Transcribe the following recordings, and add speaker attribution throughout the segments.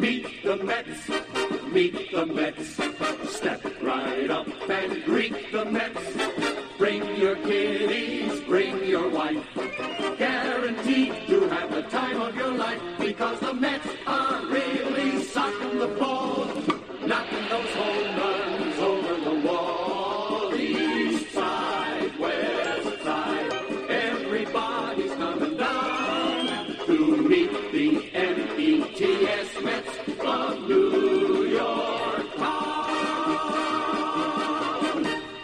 Speaker 1: Meet the Mets, meet the Mets. Step right up and greet the Mets. Bring your kiddies, bring your wife. Guaranteed to have the time of your life, because the Mets are really socking the ball, knocking those home runs over the wall. East side, west side, everybody's coming down to meet the METS Mets of New York town.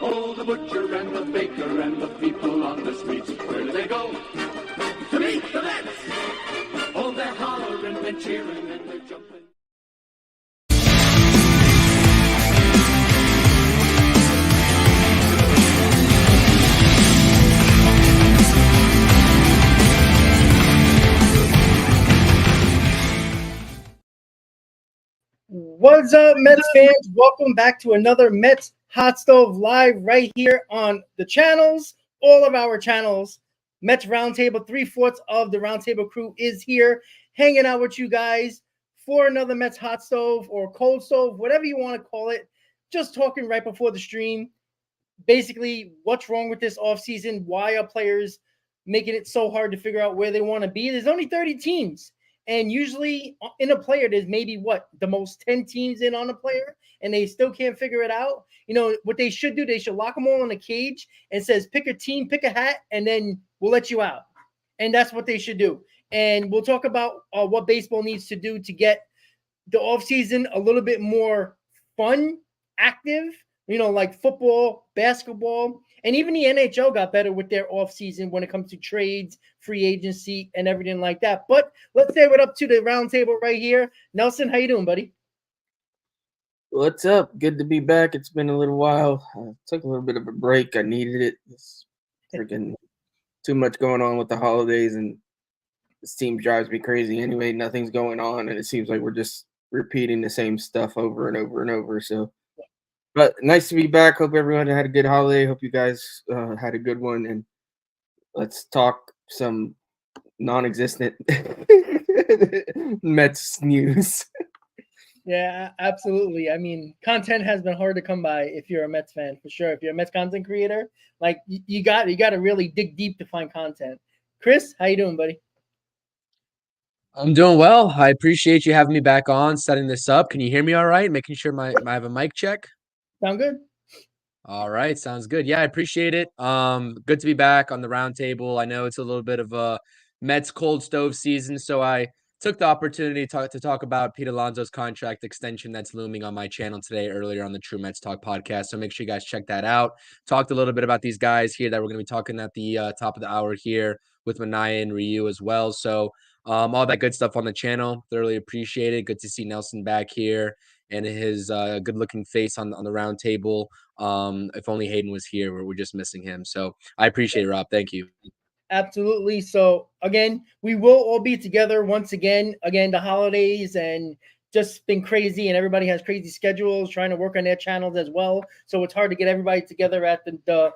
Speaker 1: Oh, the butcher and the baker and the people on the streets, where do they go? To meet the Mets! Oh, they're hollering and cheering and they're jumping.
Speaker 2: What's up, Mets fans? Welcome back to another Mets Hot Stove Live right here on the channels, all of our channels. Mets Roundtable, 3/4 of the Roundtable crew is here, hanging out with you guys for another Mets Hot Stove or Cold Stove, whatever you want to call it. Just talking right before the stream. Basically, what's wrong with this offseason? Why are players making it so hard to figure out where they want to be? There's only 30 teams. And usually in a player, there's maybe the most 10 teams in on a player, and they still can't figure it out. You know, what they should do, they should lock them all in a cage and says, pick a team, pick a hat, and then we'll let you out. And that's what they should do. And we'll talk about what baseball needs to do to get the offseason a little bit more fun, active, like football, basketball, and even the NHL got better with their offseason when it comes to trades, free agency, and everything like that. But let's say what up to the roundtable right here. Nelson, how you doing, buddy?
Speaker 3: What's up? Good to be back. It's been a little while. I took a little bit of a break. I needed it. It's freaking too much going on with the holidays, and this team drives me crazy anyway. Nothing's going on, and it seems like we're just repeating the same stuff over and over and over. So, but nice to be back. Hope everyone had a good holiday. Hope you guys had a good one, and let's talk some non-existent Mets news.
Speaker 2: Yeah, absolutely. I mean, content has been hard to come by if you're a Mets fan, for sure. If you're a Mets content creator, like you got to really dig deep to find content. Chris, how you doing, buddy?
Speaker 4: I'm doing well. I appreciate you having me back on, setting this up. Can you hear me all right? Making sure I have a mic check.
Speaker 2: Sound good?
Speaker 4: All right, sounds good. Yeah, I appreciate it. Good to be back on the roundtable. I know it's a little bit of a Mets cold stove season, so I took the opportunity to talk about Pete Alonso's contract extension that's looming on my channel today earlier on the True Mets Talk podcast. So make sure you guys check that out. Talked a little bit about these guys here that we're going to be talking at the top of the hour here with Manaya and Ryu as well. So all that good stuff on the channel. Thoroughly appreciate it. Good to see Nelson back here and his good-looking face on the round table. If only Hayden was here, we're just missing him. So I appreciate it, Rob. Thank you.
Speaker 2: Absolutely. So again, we will all be together once again. Again, the holidays and just been crazy, and everybody has crazy schedules trying to work on their channels as well. So it's hard to get everybody together at the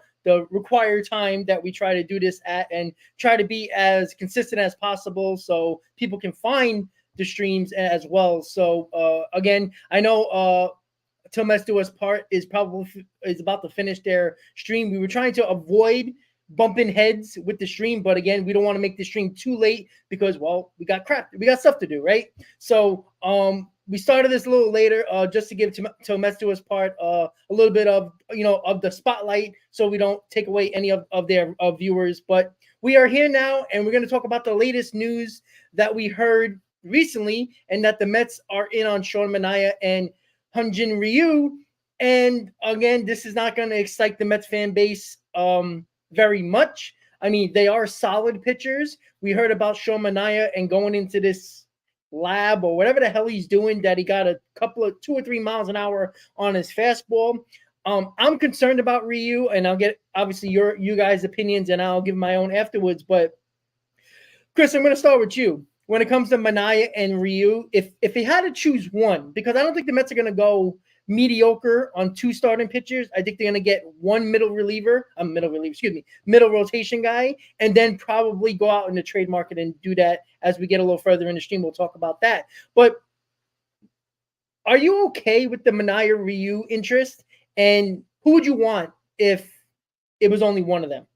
Speaker 2: required time that we try to do this at, and try to be as consistent as possible so people can find the streams as well. So again, I know Till Mets Do Us Part is about to finish their stream. We were trying to avoid bumping heads with the stream, but again, we don't want to make the stream too late because, well, we got stuff to do, right? So we started this a little later just to give Till Mets Do Us Part a little bit of of the spotlight, so we don't take away any of their viewers. But we are here now, and we're going to talk about the latest news that we heard recently, and that the Mets are in on Sean Manaea and Hyun-Jin Ryu. And again, this is not going to excite the Mets fan base very much. I mean, they are solid pitchers. We heard about Sean Manaea and going into this lab or whatever the hell he's doing, that he got a couple of 2 or 3 miles an hour on his fastball. I'm concerned about Ryu, and I'll get obviously you guys' opinions, and I'll give my own afterwards. But Chris, I'm going to start with you. When it comes to Manaea and Ryu, if he had to choose one, because I don't think the Mets are going to go mediocre on 2 starting pitchers. I think they're going to get one middle rotation guy, and then probably go out in the trade market and do that as we get a little further in the stream. We'll talk about that. But Are you okay with the Minaya Ryu interest? And who would you want if it was only one of them?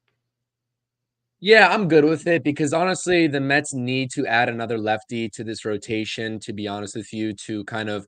Speaker 4: Yeah, I'm good with it because honestly, the Mets need to add another lefty to this rotation, to be honest with you, to kind of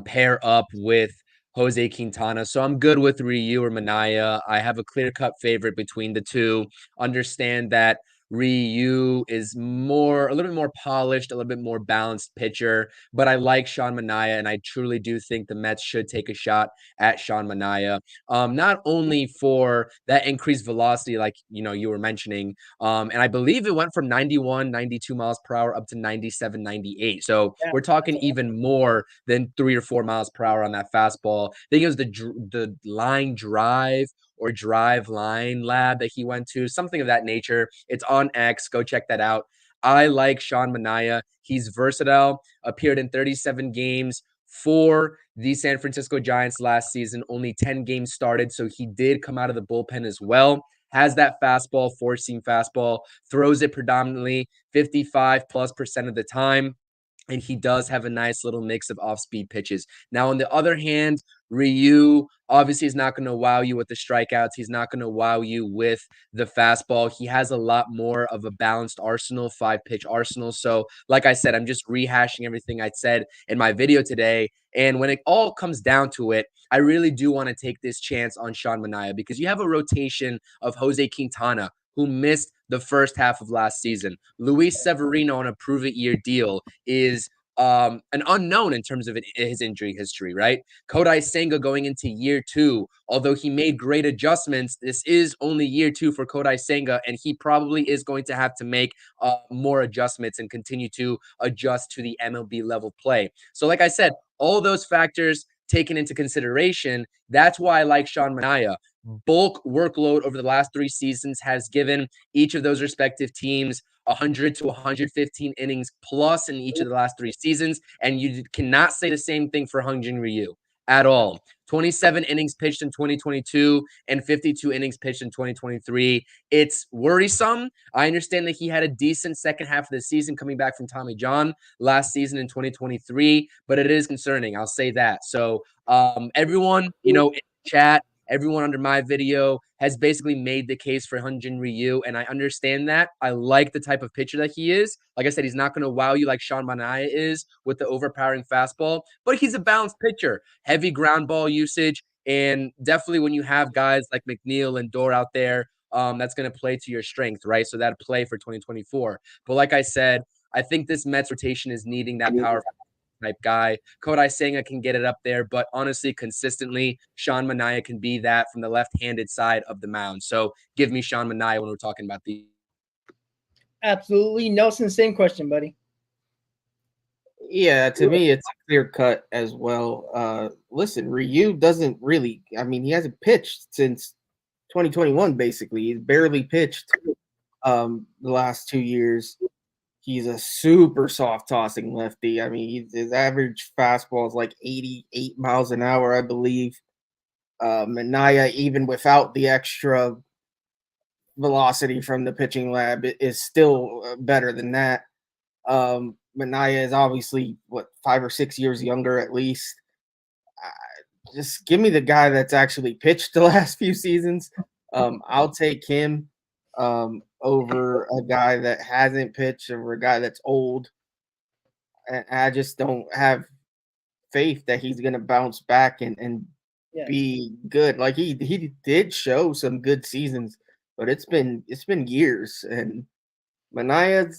Speaker 4: pair up with Jose Quintana. So I'm good with Ryu or Manaya. I have a clear-cut favorite between the two. Understand that Ryu is a little bit more polished, a little bit more balanced pitcher, but I like Sean Manaya, and I truly do think the Mets should take a shot at Sean Manaya. Not only for that increased velocity, like you were mentioning, and I believe it went from 91, 92 miles per hour up to 97, 98. So
Speaker 2: Yeah,
Speaker 4: we're talking even more than 3 or 4 miles per hour on that fastball. I think it was the line drive or drive line lab that he went to, something of that nature. It's on X. Go check that out. I like Sean Manaya. He's versatile, appeared in 37 games for the San Francisco Giants last season. Only 10 games started, so he did come out of the bullpen as well. Has that fastball, four-seam fastball, throws it predominantly 55+% of the time. And he does have a nice little mix of off-speed pitches. Now, on the other hand, Ryu obviously is not going to wow you with the strikeouts. He's not going to wow you with the fastball. He has a lot more of a balanced arsenal, 5-pitch arsenal. So, like I said, I'm just rehashing everything I said in my video today. And when it all comes down to it, I really do want to take this chance on Sean Manaya because you have a rotation of Jose Quintana, who missed the first half of last season. Luis Severino on a prove-it-year deal is an unknown in terms of his injury history, right? Kodai Senga going into year 2, although he made great adjustments, this is only year 2 for Kodai Senga, and he probably is going to have to make more adjustments and continue to adjust to the MLB level play. So like I said, all those factors taken into consideration, that's why I like Sean Manaya. Bulk workload over the last 3 seasons has given each of those respective teams 100 to 115 innings plus in each of the last 3 seasons, and you cannot say the same thing for Hyunjin Ryu at all. 27 innings pitched in 2022 and 52 innings pitched in 2023. It's worrisome. I understand that he had a decent second half of the season coming back from Tommy John last season in 2023, but it is concerning. I'll say that. So everyone, in chat, everyone under my video has basically made the case for Hyunjin Ryu, and I understand that. I like the type of pitcher that he is. Like I said, he's not going to wow you like Sean Manaya is with the overpowering fastball, but he's a balanced pitcher, heavy ground ball usage, and definitely when you have guys like McNeil and Dorr out there, that's going to play to your strength, right? So that play for 2024. But like I said, I think this Mets rotation is needing that power type guy. Kodai Senga can get it up there, but honestly, consistently, Sean Manaya can be that from the left-handed side of the mound. So give me Sean Manaya when we're talking about the.
Speaker 2: Absolutely. Nelson, same question, buddy.
Speaker 3: Yeah, to me, it's a clear cut as well. Listen, Ryu doesn't really, he hasn't pitched since 2021, basically. He's barely pitched the last 2 years. He's a super soft tossing lefty. His average fastball is like 88 miles an hour, I believe. Manaya, even without the extra velocity from the pitching lab, is still better than that. Manaya is obviously 5 or 6 years younger at least. Just give me the guy that's actually pitched the last few seasons. I'll take him over a guy that hasn't pitched or a guy that's old. And I just don't have faith that he's going to bounce back and be good. Like he did show some good seasons, but it's been years. And Manaya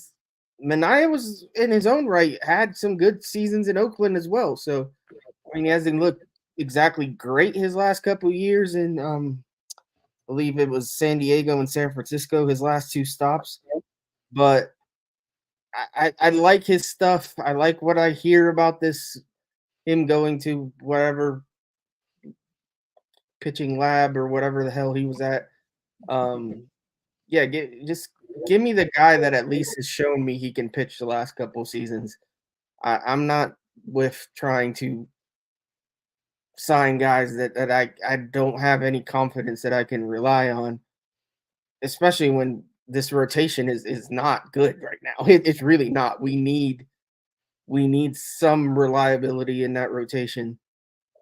Speaker 3: was in his own right, had some good seasons in Oakland as well. So he hasn't looked exactly great his last couple of years in I believe it was San Diego and San Francisco, his last 2 stops. But I like his stuff. I like what I hear about him going to wherever pitching lab or whatever the hell he was at. Just give me the guy that at least has shown me he can pitch the last couple of seasons. I'm not with trying to sign guys that I don't have any confidence that I can rely on, especially when this rotation is not good right now. It's really not. We need we need some reliability in that rotation.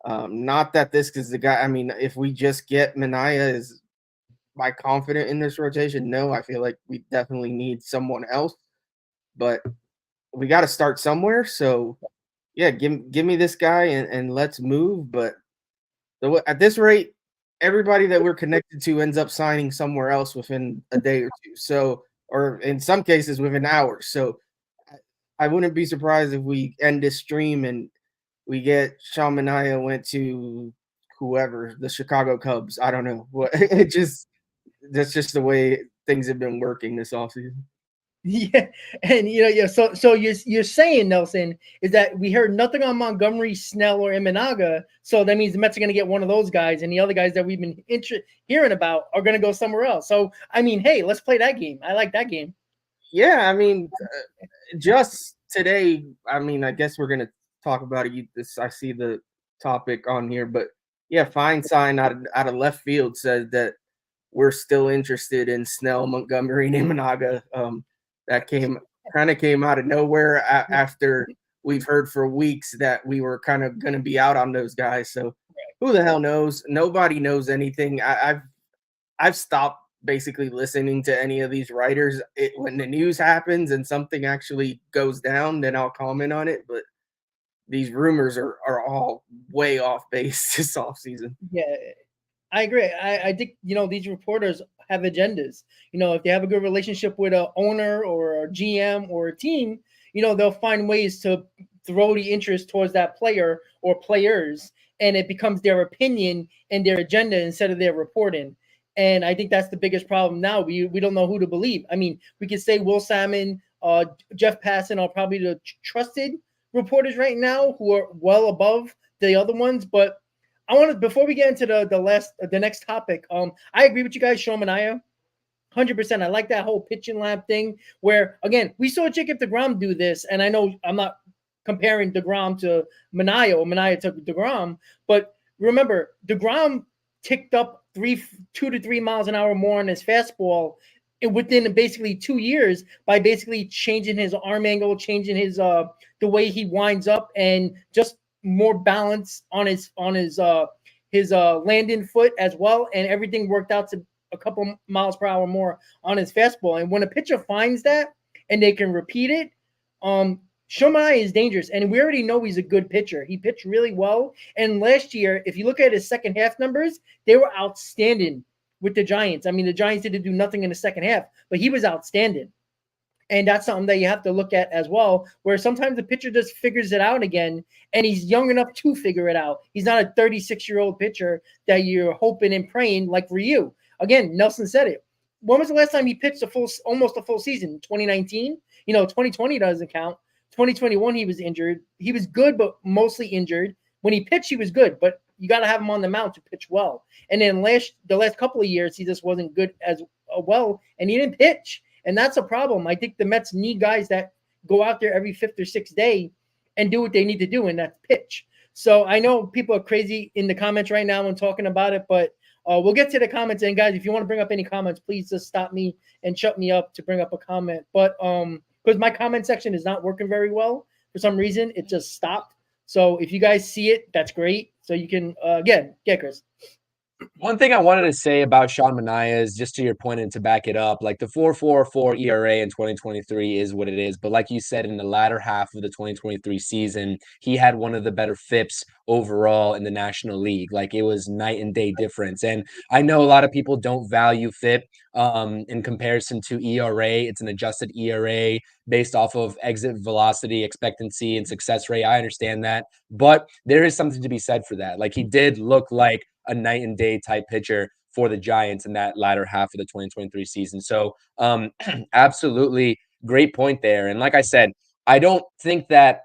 Speaker 3: Not that this is the guy. I mean, if we just get Minaya, is I confident in this rotation? No, I feel like we definitely need someone else, but we got to start somewhere. So yeah, give me this guy and let's move. But at this rate, everybody that we're connected to ends up signing somewhere else within a day or two. So, or in some cases within hours. So I wouldn't be surprised if we end this stream and we get Sean Manaea went to whoever, the Chicago Cubs. I don't know. What it just that's just the way things have been working this offseason.
Speaker 2: Yeah, and yeah. So you're saying, Nelson, is that we heard nothing on Montgomery, Snell, or Imanaga, so that means the Mets are going to get one of those guys, and the other guys that we've been hearing about are going to go somewhere else. So I mean, hey, let's play that game. I like that game.
Speaker 3: Yeah, I mean, just today. I mean, I guess we're going to talk about it. I see the topic on here, but yeah, Feinstein out of left field said that we're still interested in Snell, Montgomery, and Imanaga. That came out of nowhere after we've heard for weeks that we were kind of going to be out on those guys. So who the hell knows? Nobody knows anything. I've stopped basically listening to any of these writers. When the news happens and something actually goes down, then I'll comment on it. But these rumors are all way off base this offseason.
Speaker 2: Yeah, I agree. I think these reporters have agendas. If they have a good relationship with a owner or a GM or a team, they'll find ways to throw the interest towards that player or players, and it becomes their opinion and their agenda instead of their reporting. And I think that's the biggest problem now. We don't know who to believe. I mean, we could say Will Salmon, Jeff Passan are probably the trusted reporters right now who are well above the other ones, but I want to, before we get into the next topic, I agree with you guys, Sean Manaea, 100%. I like that whole pitching lab thing where, again, we saw Jacob deGrom do this, and I know I'm not comparing deGrom to Manaea or Manaea to deGrom, but remember, deGrom ticked up 2 to 3 miles an hour more on his fastball within basically 2 years by basically changing his arm angle, changing his the way he winds up, and just more balance on his landing foot as well, and everything worked out to a couple miles per hour more on his fastball. And when a pitcher finds that and they can repeat it, Shohei is dangerous, and we already know he's a good pitcher. He pitched really well, and last year, if you look at his second half numbers, they were outstanding with the Giants. I mean, the Giants didn't do nothing in the second half, but he was outstanding. And that's something that you have to look at as well, where sometimes the pitcher just figures it out again, and he's young enough to figure it out. He's not a 36-year-old pitcher that you're hoping and praying like Ryu. Again, Nelson said it. When was the last time he pitched almost a full season? 2019? 2020 doesn't count. 2021, he was injured. He was good, but mostly injured. When he pitched, he was good, but you got to have him on the mound to pitch well. And then the last couple of years, he just wasn't good as well, and he didn't pitch. And that's a problem. I think the Mets need guys that go out there every fifth or sixth day and do what they need to do, and that's pitch. So I know people are crazy in the comments right now and talking about it, but we'll get to the comments. And guys, if you want to bring up any comments, please just stop me and shut me up to bring up a comment. But because my comment section is not working very well for some reason, it just stopped. So if you guys see it, that's great. So you can get Chris.
Speaker 4: One thing I wanted to say about Sean Manaea is just to your point and to back it up, like the 4.44 ERA in 2023 is what it is. But like you said, in the latter half of the 2023 season, he had one of the better FIPS overall in the National League. Like it was night and day difference. And I know a lot of people don't value FIP in comparison to ERA. It's an adjusted ERA based off of exit velocity, expectancy, and success rate. I understand that. But there is something to be said for that. Like he did look like a night and day type pitcher for the Giants in that latter half of the 2023 season. So absolutely great point there. And like I said, I don't think that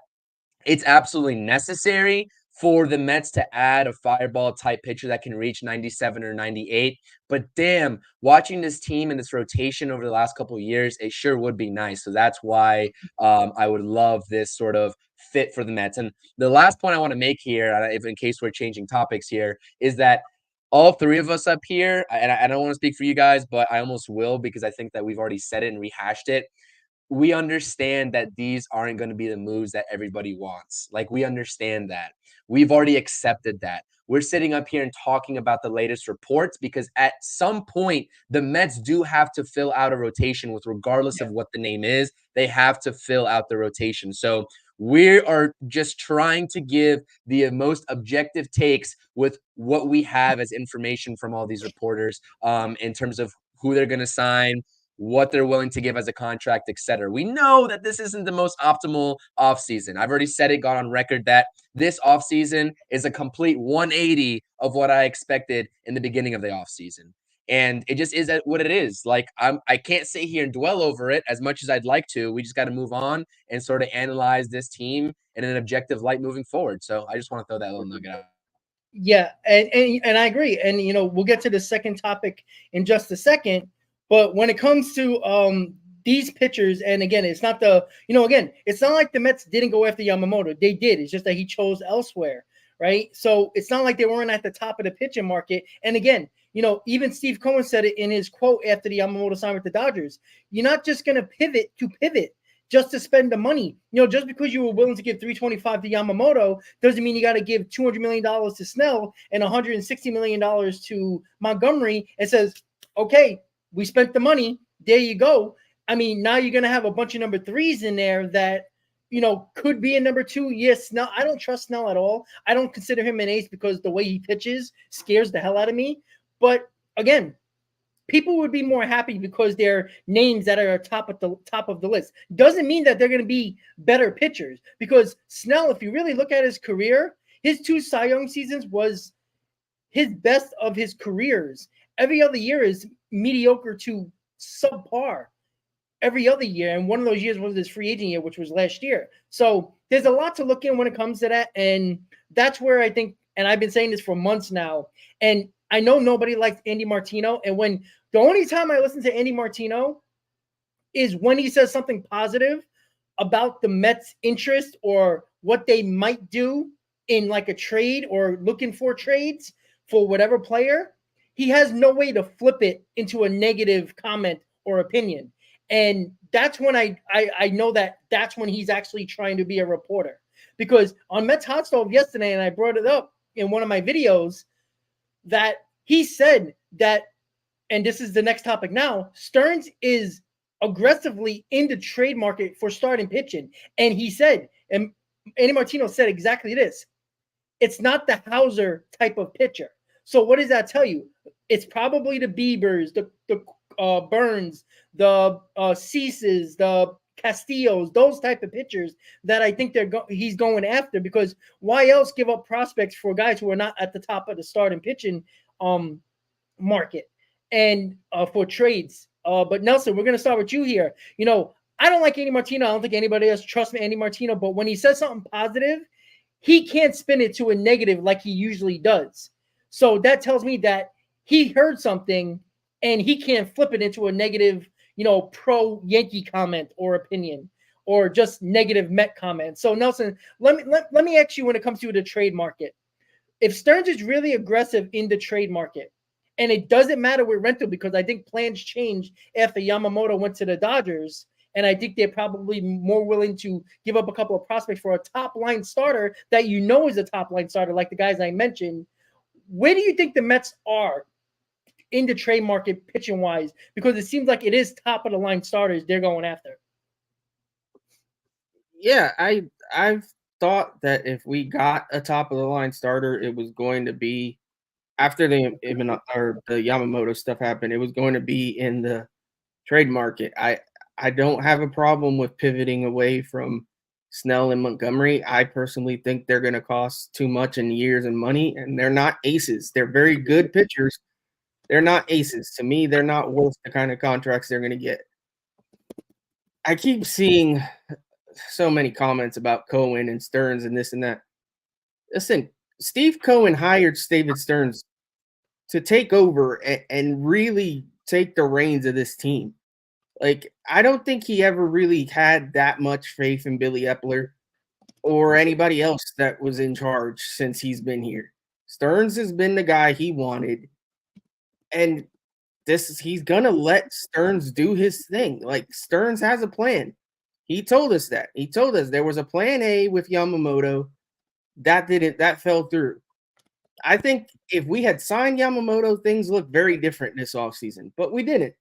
Speaker 4: it's absolutely necessary for the Mets to add a fireball type pitcher that can reach 97 or 98. But damn, watching this team and this rotation over the last couple of years, it sure would be nice. So that's why I would love this sort of fit for the Mets. And the last point I want to make here, if in case we're changing topics here, is that all three of us up here, and I don't want to speak for you guys, but I almost will because I think that we've already said it and rehashed it. we understand that these aren't going to be the moves that everybody wants. Like, we understand that. We've already accepted that. We're sitting up here and talking about the latest reports because at some point, the Mets do have to fill out a rotation with regardless of what the name is. They have to fill out the rotation. So we are just trying to give the most objective takes with what we have as information from all these reporters in terms of who they're going to sign, what they're willing to give as a contract, etc. We know that this isn't the most optimal offseason. I've already said it, got on record that this offseason is a complete 180 of what I expected in the beginning of the offseason. And it just is what it is. Like, I can't sit here and dwell over it as much as I'd like to. We just got to move on and sort of analyze this team in an objective light moving forward. So I just want to throw that little nugget out.
Speaker 2: Yeah, and I agree. And we'll get to the second topic in just a second. But when it comes to these pitchers, and again, it's not it's not like the Mets didn't go after Yamamoto. They did. It's just that he chose elsewhere, right? So it's not like they weren't at the top of the pitching market. And again, even Steve Cohen said it in his quote after the Yamamoto signed with the Dodgers. You're not just going to pivot just to spend the money. Just because you were willing to give $325 to Yamamoto doesn't mean you got to give $200 million to Snell and $160 million to Montgomery and says, okay, we spent the money. There you go. I mean, now you're going to have a bunch of number threes in there that, could be a number two. Yes, Snell. I don't trust Snell at all. I don't consider him an ace because the way he pitches scares the hell out of me. But again, people would be more happy because they're names that are top of the list. Doesn't mean that they're going to be better pitchers, because Snell, if you really look at his career, his 2 Cy Young seasons was his best of his careers. Every other year is mediocre to subpar every other year. And one of those years was his free agent year, which was last year. So there's a lot to look in when it comes to that. And that's where I think, and I've been saying this for months now, and I know nobody likes Andy Martino. And when the only time I listen to Andy Martino is when he says something positive about the Mets' interest or what they might do in like a trade or looking for trades for whatever player, he has no way to flip it into a negative comment or opinion. And that's when I know that that's when he's actually trying to be a reporter. Because on Mets Hot Stove yesterday, and I brought it up in one of my videos, that he said that, and this is the next topic now, Stearns is aggressively in the trade market for starting pitching. And he said, and Andy Martino said exactly this, it's not the Hauser type of pitcher. So what does that tell you? It's probably the Biebers, the Burns, the Ceases, the Castillos, those type of pitchers that I think he's going after, because why else give up prospects for guys who are not at the top of the starting pitching market and for trades? But Nelson, we're going to start with you here. I don't like Andy Martino. I don't think anybody else trusts Andy Martino, but when he says something positive, he can't spin it to a negative like he usually does. So that tells me that he heard something and he can't flip it into a negative, pro Yankee comment or opinion, or just negative Met comment. So Nelson, let me ask you, when it comes to the trade market, if Stearns is really aggressive in the trade market, and it doesn't matter with rental, because I think plans changed after Yamamoto went to the Dodgers, and I think they're probably more willing to give up a couple of prospects for a top line starter that is a top line starter, like the guys I mentioned. Where do you think the Mets are in the trade market pitching wise? Because it seems like it is top of the line starters they're going after.
Speaker 3: Yeah, I've thought that if we got a top of the line starter, it was going to be after the Yamamoto stuff happened. It was going to be in the trade market. I don't have a problem with pivoting away from Snell and Montgomery. I personally think they're going to cost too much in years and money, and they're not aces. They're very good pitchers. They're not aces. To me, they're not worth the kind of contracts they're going to get. I keep seeing so many comments about Cohen and Stearns and this and that. Listen, Steve Cohen hired David Stearns to take over and really take the reins of this team. Like, I don't think he ever really had that much faith in Billy Epler or anybody else that was in charge since he's been here. Stearns has been the guy he wanted. And he's going to let Stearns do his thing. Like, Stearns has a plan. He told us that. He told us there was a plan A with Yamamoto that fell through. I think if we had signed Yamamoto, things look very different this offseason, but we didn't.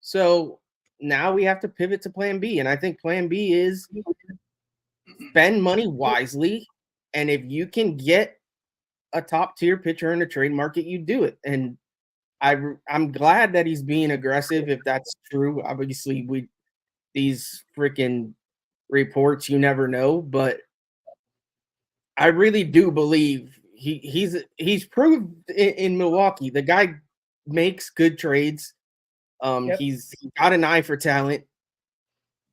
Speaker 3: So now we have to pivot to plan B. And I think plan B is spend money wisely. And if you can get a top tier pitcher in the trade market, you do it. And I'm glad that he's being aggressive. If that's true, obviously these freaking reports, you never know, but I really do believe he's proved in Milwaukee. The guy makes good trades. He's got an eye for talent.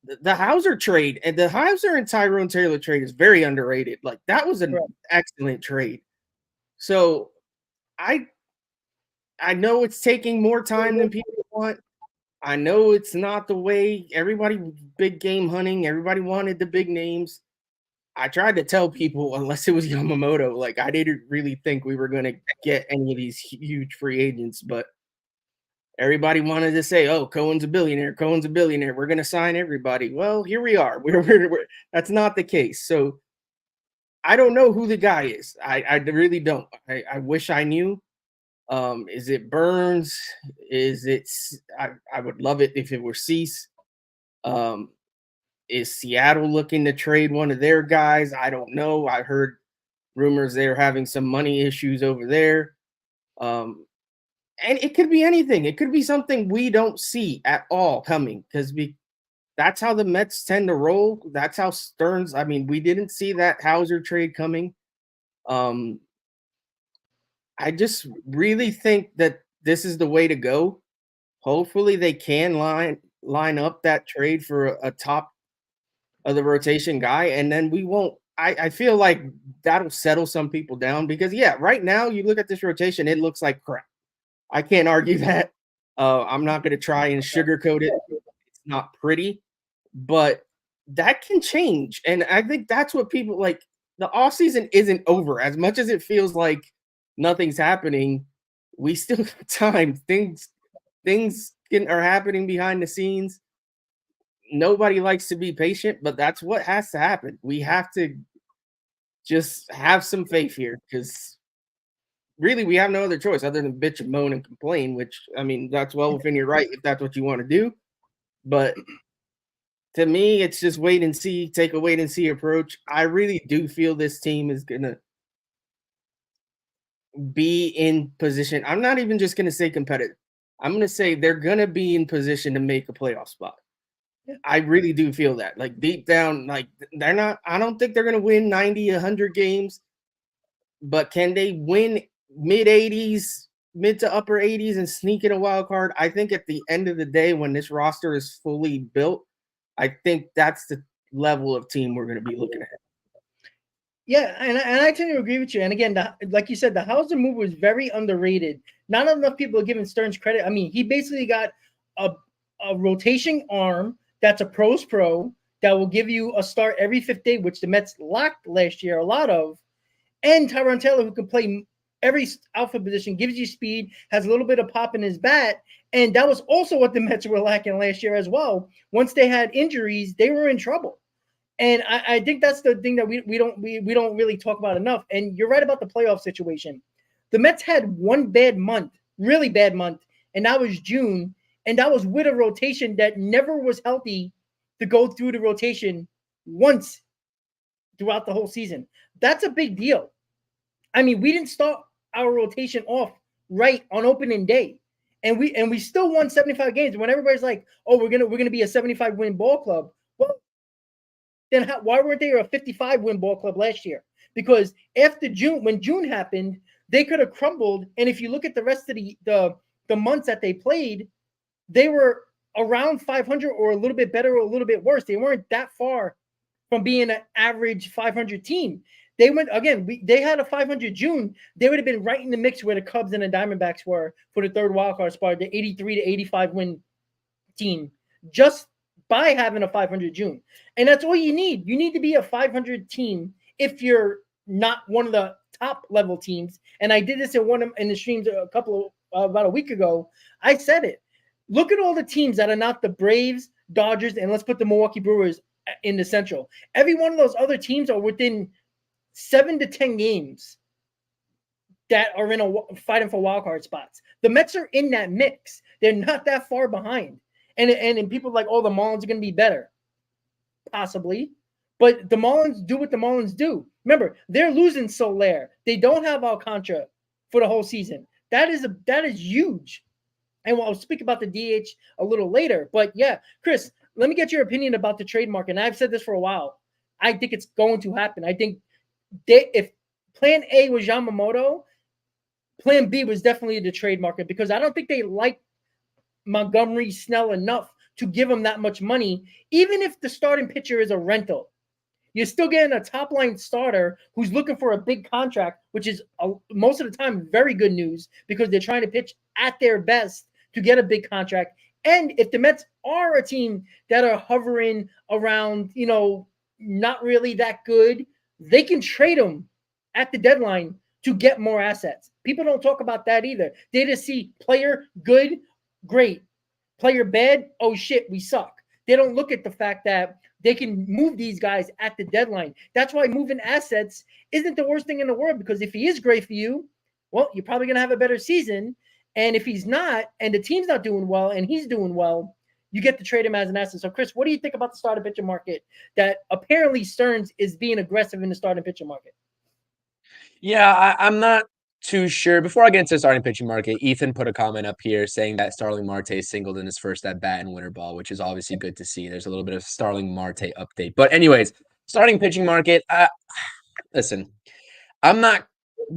Speaker 3: The Hauser trade and the Hauser and Tyrone Taylor trade is very underrated. Like that was an excellent trade. So I know it's taking more time than people want. I know it's not the way everybody big game hunting. Everybody wanted the big names. I tried to tell people, unless it was Yamamoto, like I didn't really think we were going to get any of these huge free agents, but everybody wanted to say, "Oh, Cohen's a billionaire. Cohen's a billionaire. We're going to sign everybody." Well, here we are. That's not the case. So I don't know who the guy is. I really don't. I wish I knew. Is it Burns? Is it? I would love it if it were Cease. Is Seattle looking to trade one of their guys? I don't know. I heard rumors they're having some money issues over there. And it could be anything. It could be something we don't see at all coming because that's how the Mets tend to roll. That's how Stearns. I mean, we didn't see that Hauser trade coming. I just really think that this is the way to go. Hopefully they can line up that trade for a top of the rotation guy, and then we won't. I feel like that'll settle some people down because right now you look at this rotation, it looks like crap. I can't argue that. I'm not going to try and sugarcoat it. It's not pretty, but that can change, and I think that's what people like. The offseason isn't over. As much as it feels like nothing's happening, we still got time. Things are happening behind the scenes. Nobody likes to be patient, but that's what has to happen. We have to just have some faith here because really we have no other choice other than bitch and moan and complain, which, I mean, that's well within your right if that's what you want to do. But to me, it's just wait and see, take a wait and see approach. I really do feel this team is going to be in position. I'm not even just going to say competitive. I'm going to say they're going to be in position to make a playoff spot. I really do feel that. Like deep down, like they're not, I don't think they're going to win 90, 100 games, but can they win mid to upper 80s and sneak in a wild card? I think at the end of the day, when this roster is fully built, I think that's the level of team we're going to be looking at.
Speaker 2: Yeah, and I tend to agree with you. And again, like you said, the Hauser move was very underrated. Not enough people are giving Stearns credit. I mean, he basically got a rotation arm that's a pro's pro that will give you a start every fifth day, which the Mets lacked last year a lot of. And Tyrone Taylor, who can play every outfield position, gives you speed, has a little bit of pop in his bat. And that was also what the Mets were lacking last year as well. Once they had injuries, they were in trouble. And I think that's the thing that we don't really talk about enough. And you're right about the playoff situation. The Mets had one bad month, really bad month, and that was June. And that was with a rotation that never was healthy to go through the rotation once throughout the whole season. That's a big deal. I mean, we didn't start our rotation off right on opening day. And we still won 75 games. When everybody's like, "Oh, we're gonna be a 75 win ball club." Well, then why weren't they a 55 win ball club last year? Because after June, when June happened, they could have crumbled. And if you look at the rest of the months that they played, they were around 500 or a little bit better or a little bit worse. They weren't that far from being an average 500 team. They went again. They had a 500 June. They would have been right in the mix where the Cubs and the Diamondbacks were for the third wildcard spot, the 83 to 85 win team, just by having a 500 June. And that's all you need. You need to be a 500 team if you're not one of the top level teams. And I did this in the streams about a week ago. I said it. Look at all the teams that are not the Braves, Dodgers, and let's put the Milwaukee Brewers in the Central. Every one of those other teams are within 7 to 10 games that are in a fighting for wild card spots. The Mets are in that mix. They're not that far behind. And people are like, oh, the Marlins are going to be better. Possibly. But the Marlins do what the Marlins do. Remember, they're losing Soler. They don't have Alcantara for the whole season. That is huge. And I'll speak about the DH a little later. But yeah, Chris, let me get your opinion about the trade market. And I've said this for a while. I think it's going to happen. I think if plan A was Yamamoto, plan B was definitely the trade market, because I don't think they like Montgomery Snell enough to give him that much money. Even if the starting pitcher is a rental, you're still getting a top line starter who's looking for a big contract, which is most of the time very good news, because they're trying to pitch at their best to get a big contract. And if the Mets are a team that are hovering around, not really that good, they can trade them at the deadline to get more assets. People don't talk about that either. They just see player good, great. Player bad, oh shit, we suck. They don't look at the fact that they can move these guys at the deadline. That's why moving assets isn't the worst thing in the world, because if he is great for you, well, you're probably going to have a better season. And if he's not, and the team's not doing well, and he's doing well, you get to trade him as an asset. So, Chris, what do you think about the starting pitcher market, that apparently Stearns is being aggressive in the starting pitcher market?
Speaker 4: Yeah, I'm not too sure. Before I get into the starting pitching market, Ethan put a comment up here saying that Starling Marte singled in his first at bat in winter ball, which is obviously good to see. There's a little bit of Starling Marte update. But anyways, starting pitching market, listen, I'm not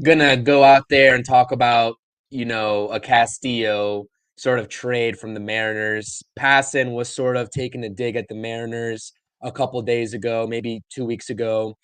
Speaker 4: going to go out there and talk about, a Castillo sort of trade from the Mariners. Passan was sort of taking a dig at the Mariners a couple days ago, maybe 2 weeks ago,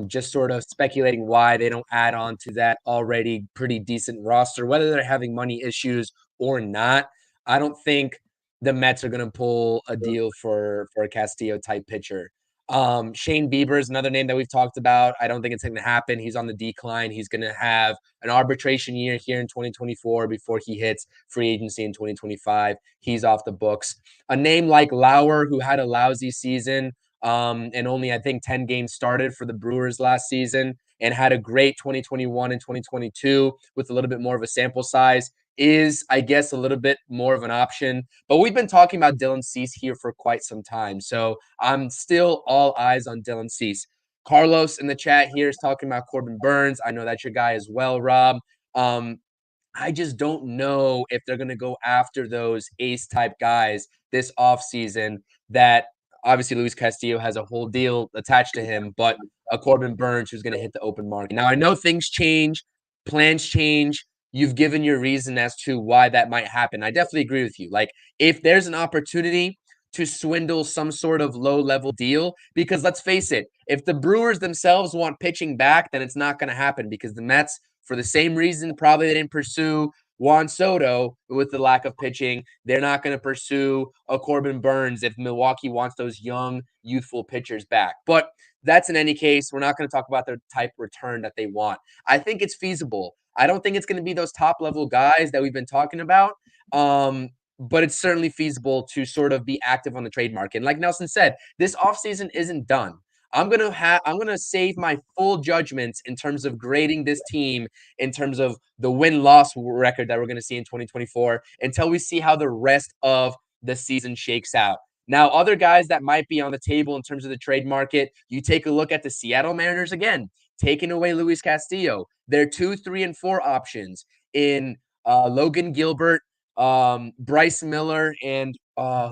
Speaker 4: just sort of speculating why they don't add on to that already pretty decent roster, whether they're having money issues or not. I don't think the Mets are going to pull a deal for a Castillo type pitcher. Shane Bieber is another name that we've talked about. I don't think it's going to happen. He's on the decline. He's going to have an arbitration year here in 2024 before he hits free agency in 2025. He's off the books. A name like Lauer, who had a lousy season, and only, I think, 10 games started for the Brewers last season, and had a great 2021 and 2022 with a little bit more of a sample size, is, I guess, a little bit more of an option. But we've been talking about Dylan Cease here for quite some time, so I'm still all eyes on Dylan Cease. Carlos in the chat here is talking about Corbin Burns. I know that's your guy as well, Rob. I just don't know if they're going to go after those ace-type guys this offseason. That obviously Luis Castillo has a whole deal attached to him, but a Corbin Burns who's going to hit the open market. Now, I know things change, plans change. You've given your reason as to why that might happen. I definitely agree with you. Like, if there's an opportunity to swindle some sort of low-level deal, because let's face it, if the Brewers themselves want pitching back, then it's not going to happen, because the Mets, for the same reason probably they didn't pursue Juan Soto with the lack of pitching, they're not going to pursue a Corbin Burns if Milwaukee wants those young, youthful pitchers back. But that's in any case. We're not going to talk about the type return that they want. I think it's feasible. I don't think it's going to be those top-level guys that we've been talking about, but it's certainly feasible to sort of be active on the trade market. And like Nelson said, this offseason isn't done. I'm gonna save my full judgments in terms of grading this team in terms of the win-loss record that we're gonna see in 2024 until we see how the rest of the season shakes out. Now, other guys that might be on the table in terms of the trade market, you take a look at the Seattle Mariners again, taking away Luis Castillo. Their 2, 3, and 4 options in Logan Gilbert, Bryce Miller, and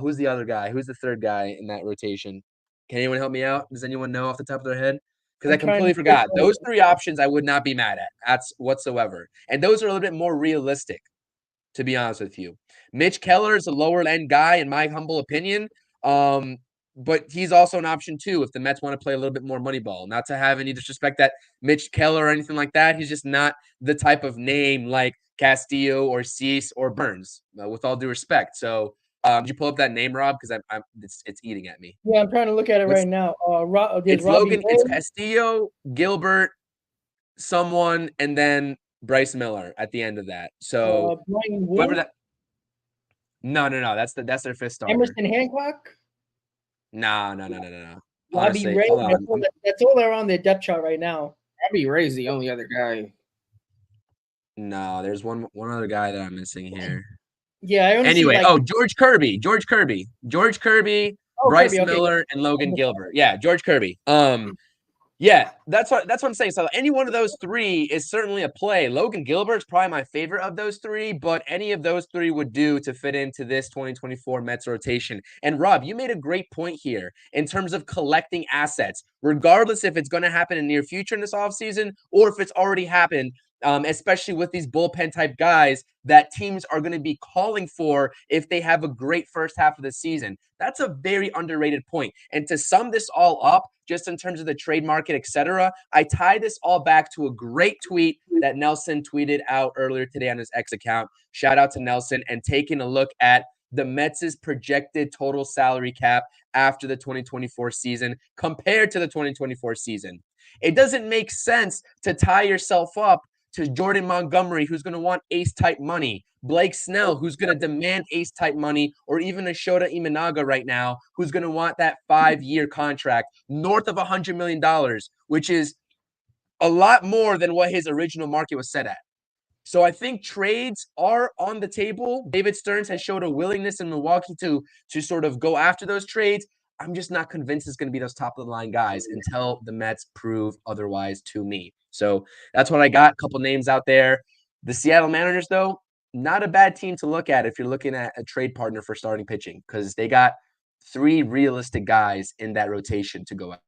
Speaker 4: who's the other guy? Who's the third guy in that rotation? Can anyone help me out? Does anyone know off the top of their head? Because I completely forgot. Those 3 options I would not be mad at. That's whatsoever. And those are a little bit more realistic, to be honest with you. Mitch Keller is a lower-end guy, in my humble opinion. But he's also an option, too, if the Mets want to play a little bit more money ball. Not to have any disrespect that Mitch Keller or anything like that. He's just not the type of name like Castillo or Cease or Burns, with all due respect. So, did you pull up that name, Rob? Because it's eating at me.
Speaker 2: Yeah, I'm trying to look at it right now.
Speaker 4: It's Logan, it's Castillo, Gilbert, someone, and then Bryce Miller at the end of that. So whoever that. No. That's their fifth starter.
Speaker 2: Emerson Hancock.
Speaker 4: No.
Speaker 2: Robbie
Speaker 4: Honestly,
Speaker 2: Ray,
Speaker 4: hold on.
Speaker 2: that's all they're on their depth chart right now.
Speaker 3: Robbie Ray's the only other guy.
Speaker 4: No, there's one other guy that I'm missing here.
Speaker 2: Yeah, I only see
Speaker 4: Anyway,
Speaker 2: like
Speaker 4: George Kirby, Bryce
Speaker 2: Kirby, okay.
Speaker 4: Miller, and Logan Gilbert. Yeah, George Kirby. Yeah, that's what I'm saying. So any one of those three is certainly a play. Logan Gilbert's probably my favorite of those three, but any of those three would do to fit into this 2024 Mets rotation. And Rob, you made a great point here in terms of collecting assets, regardless if it's going to happen in the near future in this offseason or if it's already happened. Especially with these bullpen type guys that teams are going to be calling for if they have a great first half of the season. That's a very underrated point. And to sum this all up, just in terms of the trade market, etc., I tie this all back to a great tweet that Nelson tweeted out earlier today on his X account. Shout out to Nelson, and taking a look at the Mets' projected total salary cap after the 2024 season compared to the 2024 season. It doesn't make sense to tie yourself up to Jordan Montgomery, who's going to want ace-type money, Blake Snell, who's going to demand ace-type money, or even a Shota Imanaga right now, who's going to want that 5-year contract north of $100 million, which is a lot more than what his original market was set at. So I think trades are on the table. David Stearns has showed a willingness in Milwaukee to sort of go after those trades. I'm just not convinced it's going to be those top-of-the-line guys until the Mets prove otherwise to me. So that's what I got. A couple names out there. The Seattle Mariners, though, not a bad team to look at if you're looking at a trade partner for starting pitching, because they got 3 realistic guys in that rotation to go at.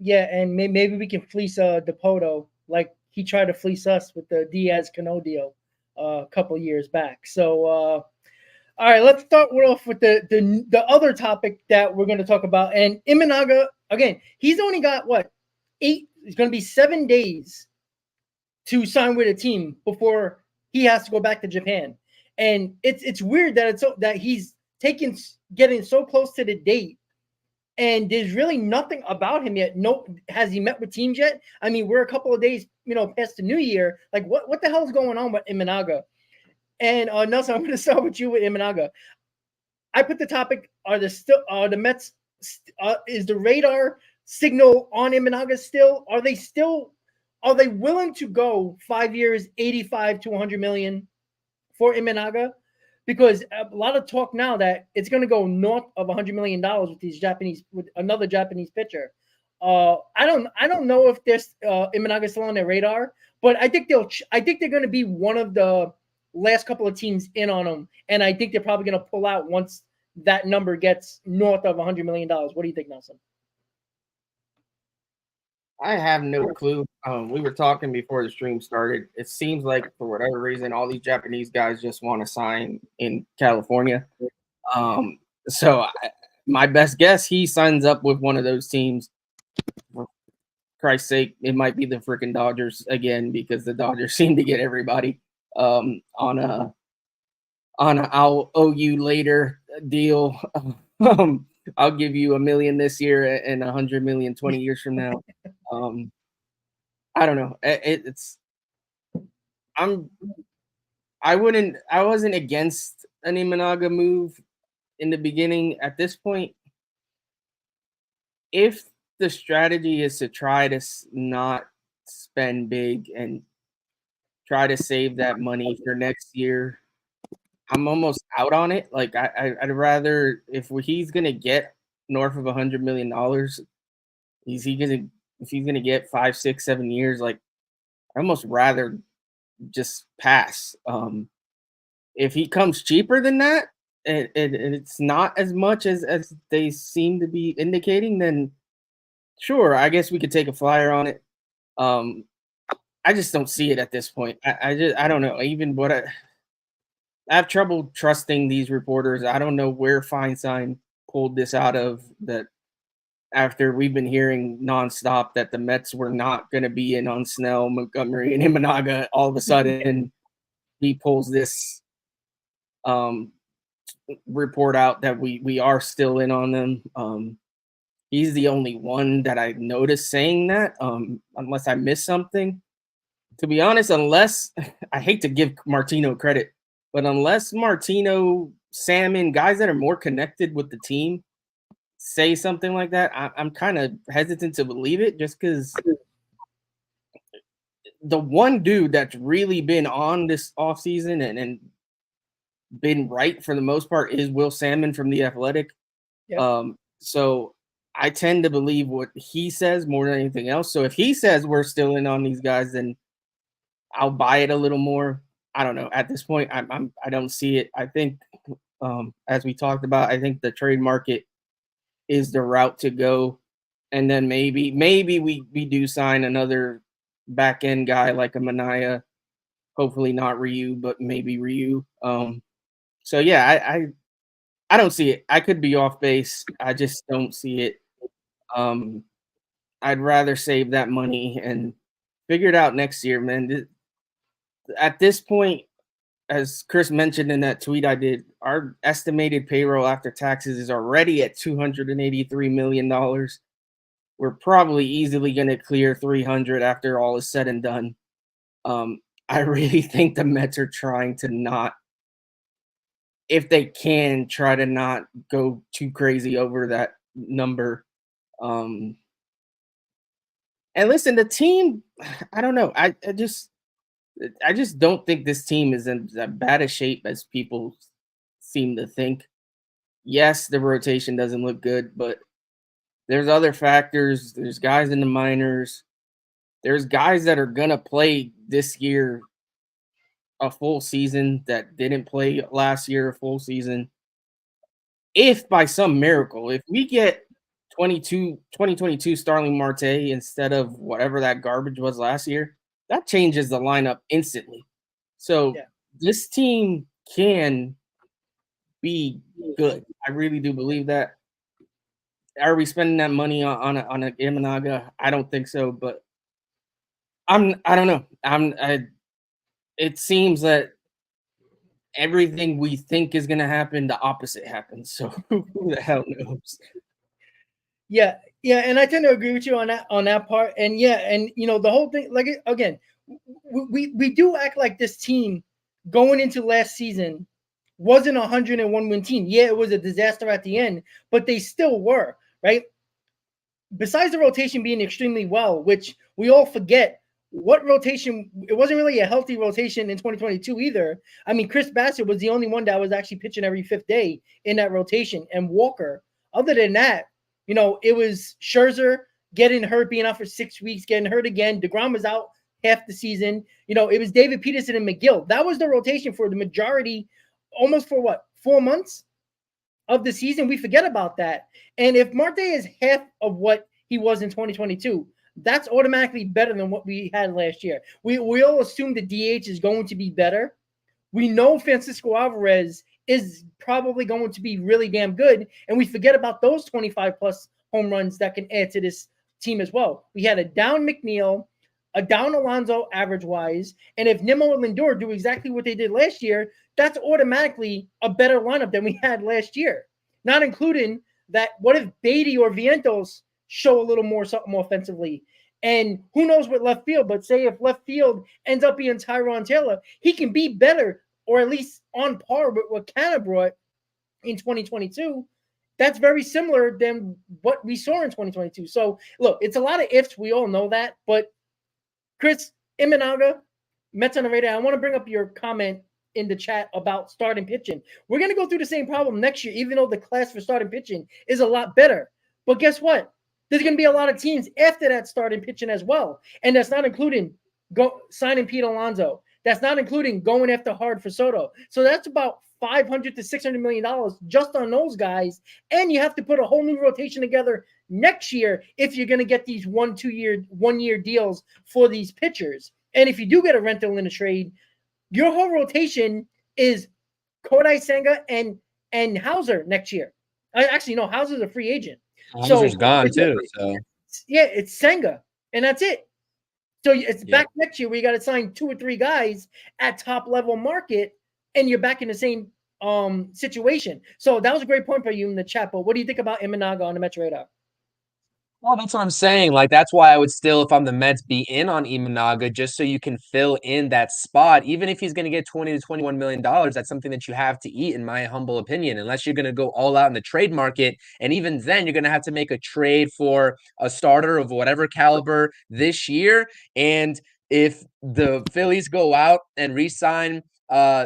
Speaker 2: Yeah, and maybe we can fleece Dipoto like he tried to fleece us with the Diaz-Cano deal a couple years back. So, all right, let's start off with the other topic that we're going to talk about. And Imanaga, again, he's only got, 8? It's going to be 7 days to sign with a team before he has to go back to Japan. And it's weird that he's getting so close to the date, and there's really nothing about him yet. No, has he met with teams yet? I mean, we're a couple of days, past the new year. Like, what the hell is going on with Imanaga? And Nelson, I'm going to start with you with Imanaga. I put the topic: are the Mets? Is the radar signal on Imanaga still? Are they willing to go 5 years, 85 to 100 million for Imanaga? Because a lot of talk now that it's going to go north of $100 million with another Japanese pitcher. I don't know if there's Imanaga still on their radar, but I think they're going to be one of the last couple of teams in on them, and I think they're probably going to pull out once that number gets north of $100 million. What do you think, Nelson?
Speaker 3: I have no clue. We were talking before the stream started. It seems like for whatever reason, all these Japanese guys just want to sign in California. So my best guess, he signs up with one of those teams. For Christ's sake, it might be the freaking Dodgers again, because the Dodgers seem to get everybody on a I'll owe you later deal. I'll give you $1 million this year and $100 million 20 years from now. I don't know. I wasn't against an Imanaga move in the beginning. At this point, if the strategy is to try to not spend big and try to save that money for next year, I'm almost out on it. Like I'd rather, if he's gonna get north of $100 million, if he's gonna get 5, 6, 7 years, like I almost rather just pass. If he comes cheaper than that, and it's not as much as they seem to be indicating, then sure, I guess we could take a flyer on it. I just don't see it at this point. I don't know. Even I have trouble trusting these reporters. I don't know where Feinstein pulled this out of, that after we've been hearing nonstop that the Mets were not going to be in on Snell, Montgomery, and Imanaga, all of a sudden he pulls this report out that we are still in on them. He's the only one that I noticed saying that, unless I missed something. To be honest, unless I hate to give Martino credit, but unless Martino, Salmon, guys that are more connected with the team say something like that, I'm kind of hesitant to believe it, just because the one dude that's really been on this offseason and been right for the most part is Will Salmon from The Athletic.
Speaker 2: Yep.
Speaker 3: So I tend to believe what he says more than anything else. So if he says we're still in on these guys, then I'll buy it a little more. I don't know. At this point, I don't see it. I think, as we talked about, I think the trade market is the route to go, and then maybe we do sign another back end guy like a Manaya. Hopefully not Ryu, but maybe Ryu. So yeah, I don't see it. I could be off base. I just don't see it. I'd rather save that money and figure it out next year, man. At this point, as Chris mentioned in that tweet I did, our estimated payroll after taxes is already at $283 million. We're probably easily going to clear 300 after all is said and done. I really think the Mets are trying to not, if they can, try to not go too crazy over that number. And listen, the team, I don't know. I just don't think this team is in as bad a shape as people seem to think. Yes, the rotation doesn't look good, but there's other factors. There's guys in the minors. There's guys that are gonna play this year a full season that didn't play last year a full season. If by some miracle, if we get 2022 Starling Marte instead of whatever that garbage was last year, that changes the lineup instantly. So this team can be good. I really do believe that. Are we spending that money on a Imanaga? I don't think so, but I don't know. It seems that everything we think is going to happen, the opposite happens. So who the hell knows?
Speaker 2: Yeah, and I tend to agree with you on that part. And and the whole thing, like, again, we do act like this team going into last season wasn't a 101 win team. Yeah, it was a disaster at the end, but they still were, right? Besides the rotation being extremely well, which we all forget, what rotation, it wasn't really a healthy rotation in 2022 either. I mean, Chris Bassett was the only one that was actually pitching every fifth day in that rotation, and Walker. Other than that, it was Scherzer getting hurt, being out for 6 weeks, getting hurt again. DeGrom was out half the season. It was David Peterson and McGill. That was the rotation for the majority, almost for 4 months of the season. We forget about that. And if Marte is half of what he was in 2022, that's automatically better than what we had last year. We all assume the DH is going to be better. We know Francisco Alvarez is probably going to be really damn good, and we forget about those 25 plus home runs that can add to this team as well. We had a down McNeil, a down Alonso average wise, and if Nimmo and Lindor do exactly what they did last year, that's automatically a better lineup than we had last year. Not including that, what if Beatty or Vientos show a little more something offensively? And who knows what left field, but say if left field ends up being Tyrone Taylor, he can be better, or at least on par with what Canna brought in 2022. That's very similar than what we saw in 2022. So, look, it's a lot of ifs. We all know that. But, Chris, Imanaga, Mets on the radar, I want to bring up your comment in the chat about starting pitching. We're going to go through the same problem next year, even though the class for starting pitching is a lot better. But guess what? There's going to be a lot of teams after that starting pitching as well. And that's not including signing Pete Alonso. That's not including going after hard for Soto. So that's about $500 to $600 million just on those guys. And you have to put a whole new rotation together next year if you're going to get these 1-2-year deals for these pitchers. And if you do get a rental in a trade, your whole rotation is Kodai Senga and Hauser next year. Actually, no, Hauser's a free agent.
Speaker 4: Hauser's gone too. So
Speaker 2: it's Senga, and that's it. So it's back next year. We got to sign 2 or 3 guys at top level market, and you're back in the same situation. So that was a great point for you in the chat. But what do you think about Imanaga on the Mets radar?
Speaker 4: Well, that's what I'm saying. Like, that's why I would still, if I'm the Mets, be in on Imanaga just so you can fill in that spot. Even if he's going to get $20 to $21 million, that's something that you have to eat, in my humble opinion, unless you're going to go all out in the trade market. And even then, you're going to have to make a trade for a starter of whatever caliber this year. And if the Phillies go out and re-sign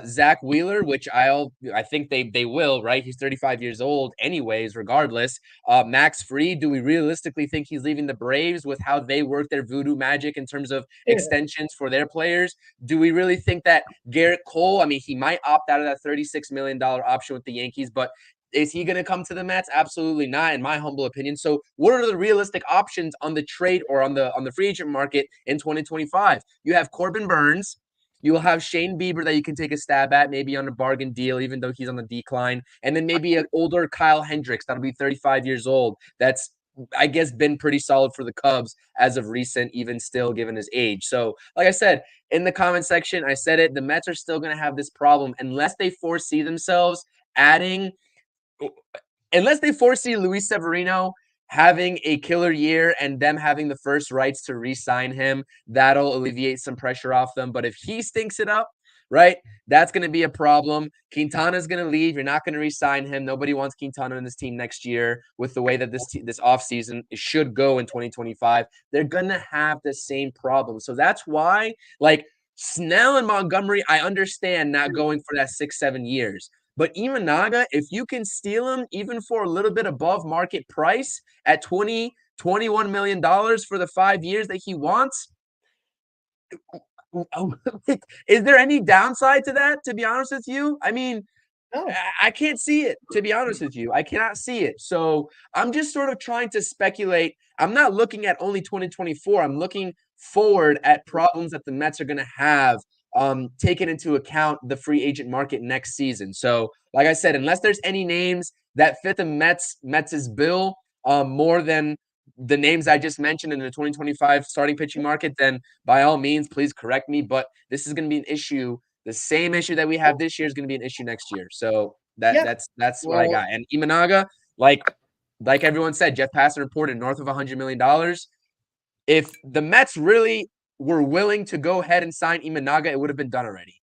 Speaker 4: Zach Wheeler, which I think they will, right? He's 35 years old anyways, regardless. Max Fried, do we realistically think he's leaving the Braves with how they work their voodoo magic in terms of extensions for their players? Do we really think that Garrett Cole, I mean, he might opt out of that $36 million option with the Yankees, but is he going to come to the Mets? Absolutely not, in my humble opinion. So what are the realistic options on the trade or on the free agent market in 2025? You have Corbin Burns. You will have Shane Bieber that you can take a stab at, maybe on a bargain deal, even though he's on the decline. And then maybe an older Kyle Hendricks that'll be 35 years old. That's, I guess, been pretty solid for the Cubs as of recent, even still given his age. So, like I said, in the comment section, I said it, the Mets are still going to have this problem unless they foresee themselves adding – unless they foresee Luis Severino having a killer year and them having the first rights to re-sign him, that'll alleviate some pressure off them. But if he stinks it up, right, that's going to be a problem. Quintana's going to leave. You're not going to re-sign him. Nobody wants Quintana in this team next year with the way that this offseason should go in 2025. They're going to have the same problem. So that's why, like, Snell and Montgomery, I understand not going for that 6-7 years. But Imanaga, if you can steal him even for a little bit above market price at $20, $21 million for the 5 years that he wants, is there any downside to that, to be honest with you? I mean,
Speaker 2: No.
Speaker 4: I can't see it, to be honest with you. I cannot see it. So I'm just sort of trying to speculate. I'm not looking at only 2024. I'm looking forward at problems that the Mets are going to have taken into account the free agent market next season. So, like I said, unless there's any names that fit the Mets' bill more than the names I just mentioned in the 2025 starting pitching market, then by all means, please correct me. But this is going to be an issue. The same issue that we have this year is going to be an issue next year. So that's what I got. And Imanaga, like everyone said, Jeff Passan reported north of $100 million. If the Mets really were willing to go ahead and sign Imanaga, it would have been done already.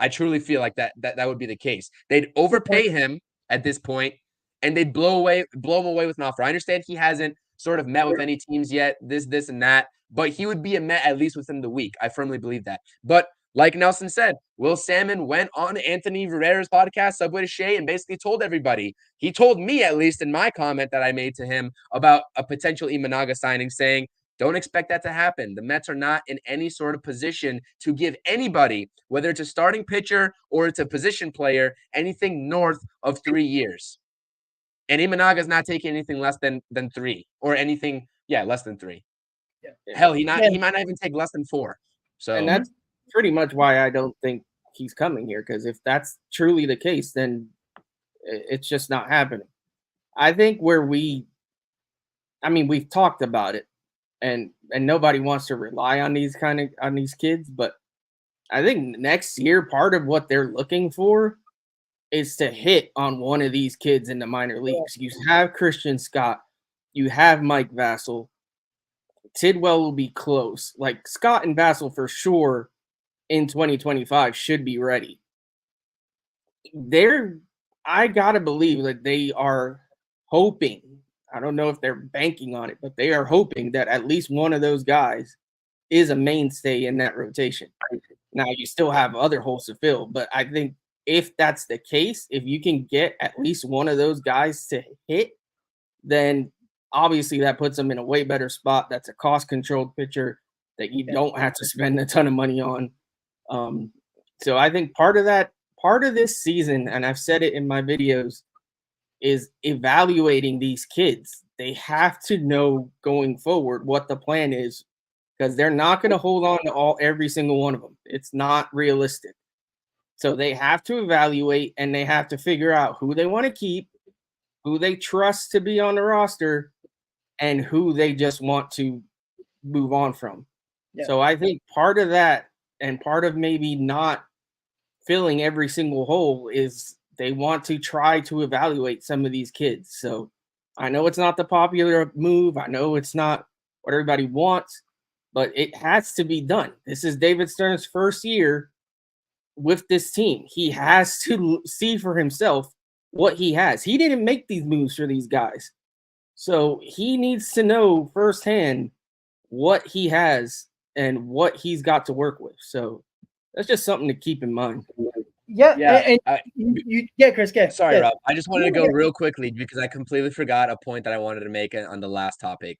Speaker 4: I truly feel like that would be the case. They'd overpay him at this point, and they'd blow him away with an offer. I understand he hasn't sort of met with any teams yet, this, and that, but he would be a Met at least within the week. I firmly believe that. But like Nelson said, Will Salmon went on Anthony Rivera's podcast, Subway to Shea, and basically told everybody. He told me, at least in my comment that I made to him about a potential Imanaga signing, saying, don't expect that to happen. The Mets are not in any sort of position to give anybody, whether it's a starting pitcher or it's a position player, anything north of 3 years. And Imanaga is not taking anything less than 3 or anything, less than 3. Yeah. Hell, he might not even take less than 4. So,
Speaker 3: and that's pretty much why I don't think he's coming here, because if that's truly the case, then it's just not happening. I think we've talked about it. And nobody wants to rely on these kids, but I think next year part of what they're looking for is to hit on one of these kids in the minor leagues. You have Christian Scott, you have Mike Vassell. Tidwell will be close. Like Scott and Vassell for sure in 2025 should be ready. I gotta believe that they are hoping. I don't know if they're banking on it, but they are hoping that at least one of those guys is a mainstay in that rotation. Now, you still have other holes to fill, but I think if that's the case, if you can get at least one of those guys to hit, then obviously that puts them in a way better spot. That's a cost-controlled pitcher that you don't have to spend a ton of money on. So I think part of this season, and I've said it in my videos, is evaluating these kids. They have to know going forward what the plan is, because they're not going to hold on to every single one of them. It's not realistic. So they have to evaluate, and they have to figure out who they want to keep, who they trust to be on the roster, and who they just want to move on from. Yeah. So I think part of that, and part of maybe not filling every single hole, is they want to try to evaluate some of these kids. So I know it's not the popular move. I know it's not what everybody wants, but it has to be done. This is David Stearns' first year with this team. He has to see for himself what he has. He didn't make these moves for these guys. So he needs to know firsthand what he has and what he's got to work with. So that's just something to keep in mind.
Speaker 2: Yeah, Chris,
Speaker 4: Sorry, Rob. I just wanted to go real quickly because I completely forgot a point that I wanted to make on the last topic.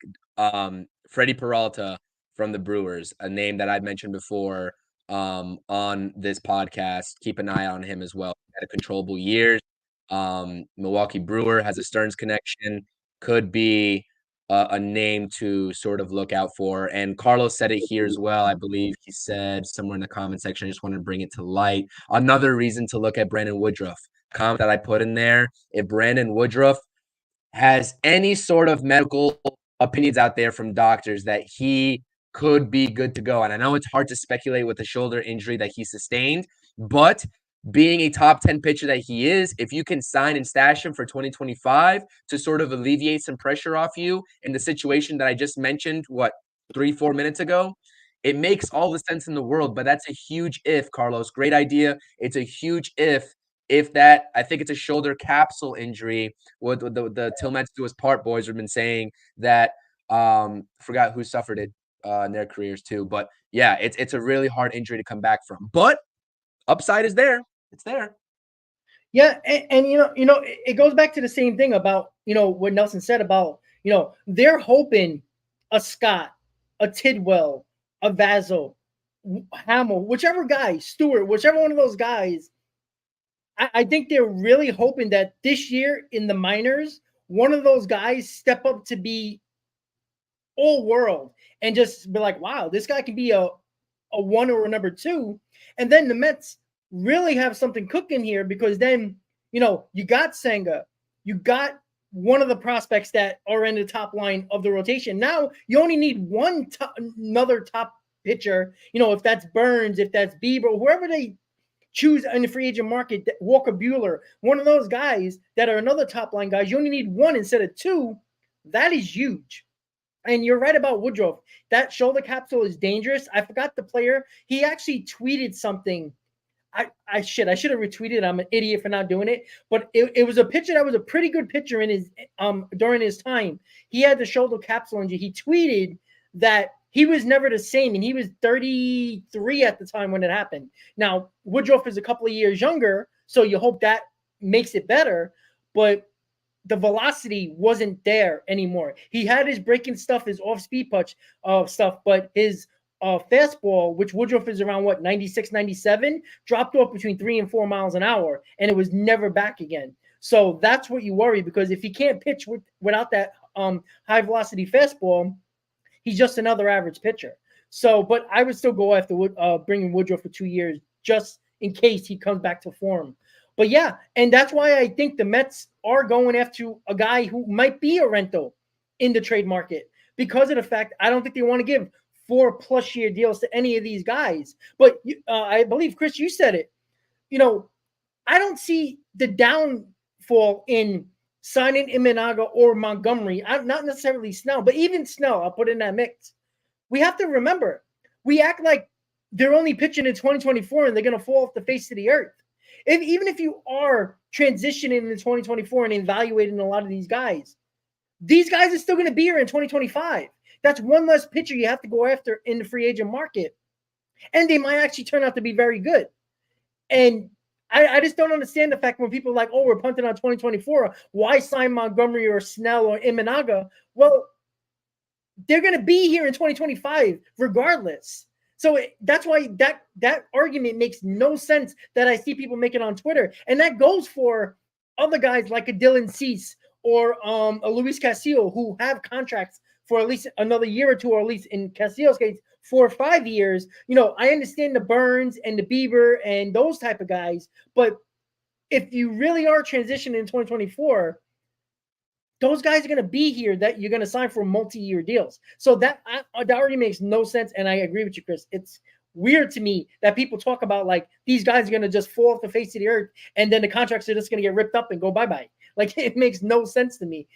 Speaker 4: Freddie Peralta from the Brewers, a name that I mentioned before on this podcast. Keep an eye on him as well. Had a controllable years. Milwaukee Brewer has a Stearns connection. Could be a name to sort of look out for. And Carlos said it here as well. I believe he said somewhere in the comment section. I just wanted to bring it to light. Another reason to look at Brandon Woodruff. Comment that I put in there. If Brandon Woodruff has any sort of medical opinions out there from doctors that he could be good to go. And I know it's hard to speculate with the shoulder injury that he sustained, but being a top 10 pitcher that he is, if you can sign and stash him for 2025 to sort of alleviate some pressure off you in the situation that I just mentioned, 3-4 minutes ago, it makes all the sense in the world. But that's a huge if, Carlos. Great idea. It's a huge if that, I think it's a shoulder capsule injury. What the Till Mets Do Us Part boys have been saying that forgot who suffered it in their careers too. But yeah, it's a really hard injury to come back from. But upside is there. It's there.
Speaker 2: Yeah, and it goes back to the same thing about what Nelson said about they're hoping a Scott, a Tidwell, a Vaso, Hamill, whichever guy, Stewart, whichever one of those guys. I think they're really hoping that this year in the minors, one of those guys step up to be all world and just be like, wow, this guy can be a one or a number two. And then the Mets really have something cooking here because then, you got Senga, you got one of the prospects that are in the top line of the rotation. Now you only need another top pitcher, if that's Burns, if that's Bieber, whoever they choose in the free agent market, Walker Buehler, one of those guys that are another top line guys. You only need one instead of two. That is huge. And you're right about Woodruff. That shoulder capsule is dangerous. I forgot the player. He actually tweeted something. I should have retweeted. I'm an idiot for not doing it. But it was a pitcher that was a pretty good pitcher in his during his time. He had the shoulder capsule injury. He tweeted that he was never the same, and he was 33 at the time when it happened. Now, Woodruff is a couple of years younger, so you hope that makes it better, but the velocity wasn't there anymore. He had his breaking stuff, his off-speed punch stuff, but his fastball, which Woodruff is around, 96, 97, dropped off between 3 and 4 miles an hour, and it was never back again. So that's what you worry, because if he can't pitch without that high-velocity fastball, he's just another average pitcher. So, but I would still go after bringing Woodruff for 2 years just in case he comes back to form. But yeah, and that's why I think the Mets are going after a guy who might be a rental in the trade market because of the fact I don't think they want to give 4+ year deals to any of these guys. But I believe, Chris, you said it. I don't see the downfall in signing Imanaga or Montgomery, not necessarily Snell, but even Snell, I'll put in that mix. We have to remember, we act like they're only pitching in 2024 and they're going to fall off the face of the earth. Even if you are transitioning in 2024 and evaluating a lot of these guys are still going to be here in 2025. That's one less pitcher you have to go after in the free agent market. And they might actually turn out to be very good. And I just don't understand the fact when people are like, oh, we're punting on 2024. Why sign Montgomery or Snell or Imanaga? Well, they're going to be here in 2025 regardless. So that's why that argument makes no sense that I see people making on Twitter. And that goes for other guys like a Dylan Cease or a Luis Castillo who have contracts for at least another year or two, or at least in Castillo's case, 4 or 5 years. I understand the Burns and the Bieber and those type of guys, but if you really are transitioning in 2024, those guys are going to be here that you're going to sign for multi-year deals. So that already makes no sense, and I agree with you, Chris. It's weird to me that people talk about like these guys are going to just fall off the face of the earth, and then the contracts are just going to get ripped up and go bye-bye. Like, it makes no sense to me.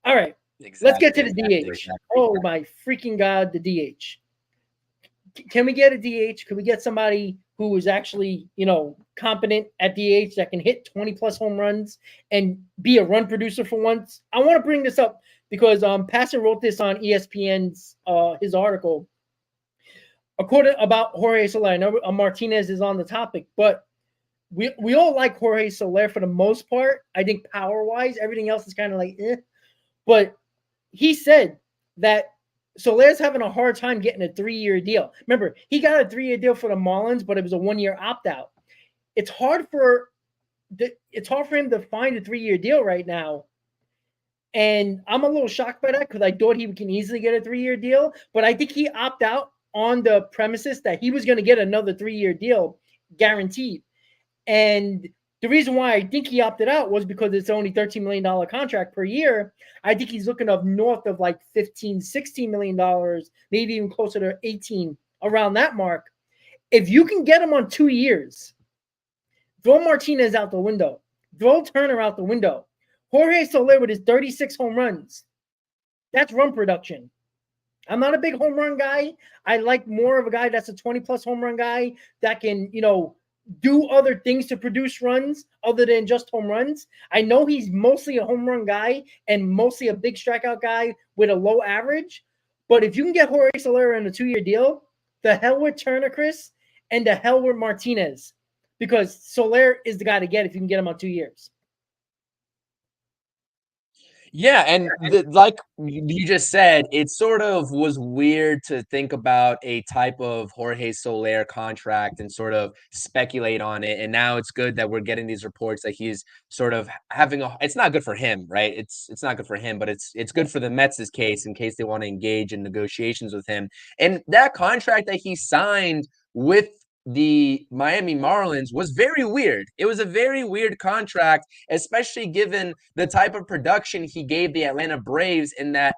Speaker 2: All right. Let's get to the DH. Oh my freaking God, the DH. Can we get a DH? Can we get somebody who is actually, competent at DH that can hit 20 plus home runs and be a run producer for once? I want to bring this up because Passer wrote this on ESPN's his article. According about Jorge Soler, I know Martinez is on the topic, but we all like Jorge Soler for the most part. I think power-wise, everything else is kind of like eh. But he said that Soler's having a hard time getting a 3-year deal. Remember, he got a 3-year deal for the Marlins, but it was a 1-year opt-out. It's hard for him to find a 3-year deal right now. And I'm a little shocked by that because I thought he can easily get a 3-year deal. But I think he opted out on the premises that he was going to get another 3-year deal guaranteed. And the reason why I think he opted out was because it's only $13 million contract per year. I think he's looking up north of like $15, $16 million, maybe even closer to 18, around that mark. If you can get him on 2 years, throw Martinez out the window, throw Turner out the window. Jorge Soler with his 36 home runs, that's run production. I'm not a big home run guy. I like more of a guy that's a 20-plus home run guy that can, do other things to produce runs other than just home runs. I know he's mostly a home run guy and mostly a big strikeout guy with a low average. But if you can get Jorge Soler in a 2-year deal, the hell with Turner, Chris, and the hell with Martinez. Because Soler is the guy to get if you can get him on 2 years.
Speaker 4: Yeah, and like you just said, it sort of was weird to think about a type of Jorge Soler contract and sort of speculate on it. And now it's good that we're getting these reports that he's sort of having it's not good for him, right? It's not good for him, but it's good for the Mets' case in case they want to engage in negotiations with him. And that contract that he signed with the Miami Marlins was very weird. It was a very weird contract, especially given the type of production he gave the Atlanta Braves in that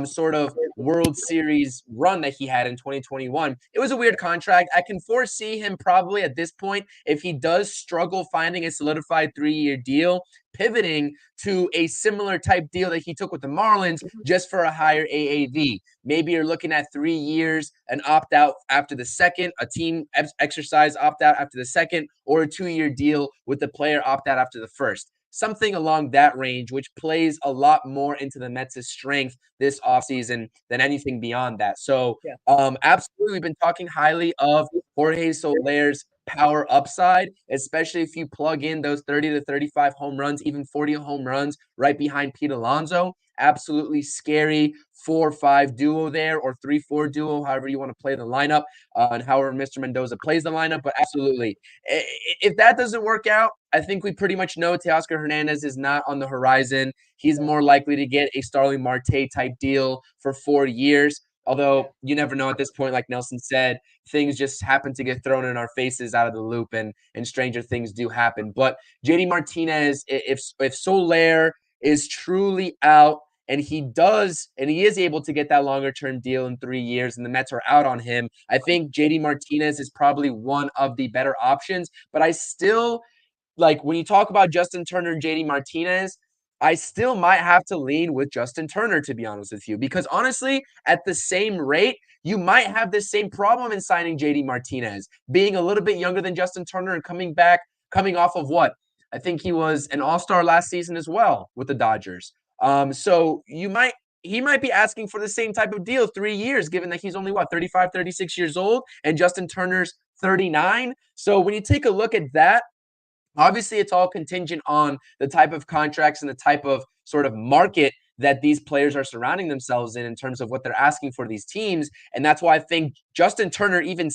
Speaker 4: sort of World Series run that he had in 2021. It was a weird contract. I can foresee him probably at this point, if he does struggle finding a solidified 3-year deal, pivoting to a similar type deal that he took with the Marlins just for a higher AAV. Maybe you're looking at 3 years, an opt-out after the second, a team exercise opt-out after the second, or a 2-year deal with the player opt-out after the first. Something along that range, which plays a lot more into the Mets' strength this offseason than anything beyond that. So, absolutely, we've been talking highly of Jorge Soler's power upside, especially if you plug in those 30 to 35 home runs, even 40 home runs right behind Pete Alonso. Absolutely scary 4-5 duo there, or 3-4 duo, however you want to play the lineup, and however Mr. Mendoza plays the lineup. But absolutely, if that doesn't work out, I think we pretty much know Teoscar Hernandez is not on the horizon. He's more likely to get a Starling Marte type deal for 4 years. Although you never know at this point, like Nelson said, things just happen to get thrown in our faces out of the loop, and stranger things do happen. But JD Martinez, if Soler is truly out, and he is able to get that longer term deal in 3 years, and the Mets are out on him, I think JD Martinez is probably one of the better options. But I still, like, when you talk about Justin Turner and JD Martinez, I still might have to lean with Justin Turner, to be honest with you, because honestly, at the same rate, you might have the same problem in signing JD Martinez, being a little bit younger than Justin Turner and coming off of what? I think he was an all-star last season as well with the Dodgers. So he might be asking for the same type of deal, 3 years, given that he's only 35, 36 years old, and Justin Turner's 39. So when you take a look at that, obviously it's all contingent on the type of contracts and the type of sort of market that these players are surrounding themselves in terms of what they're asking for these teams. And that's why I think Justin Turner, even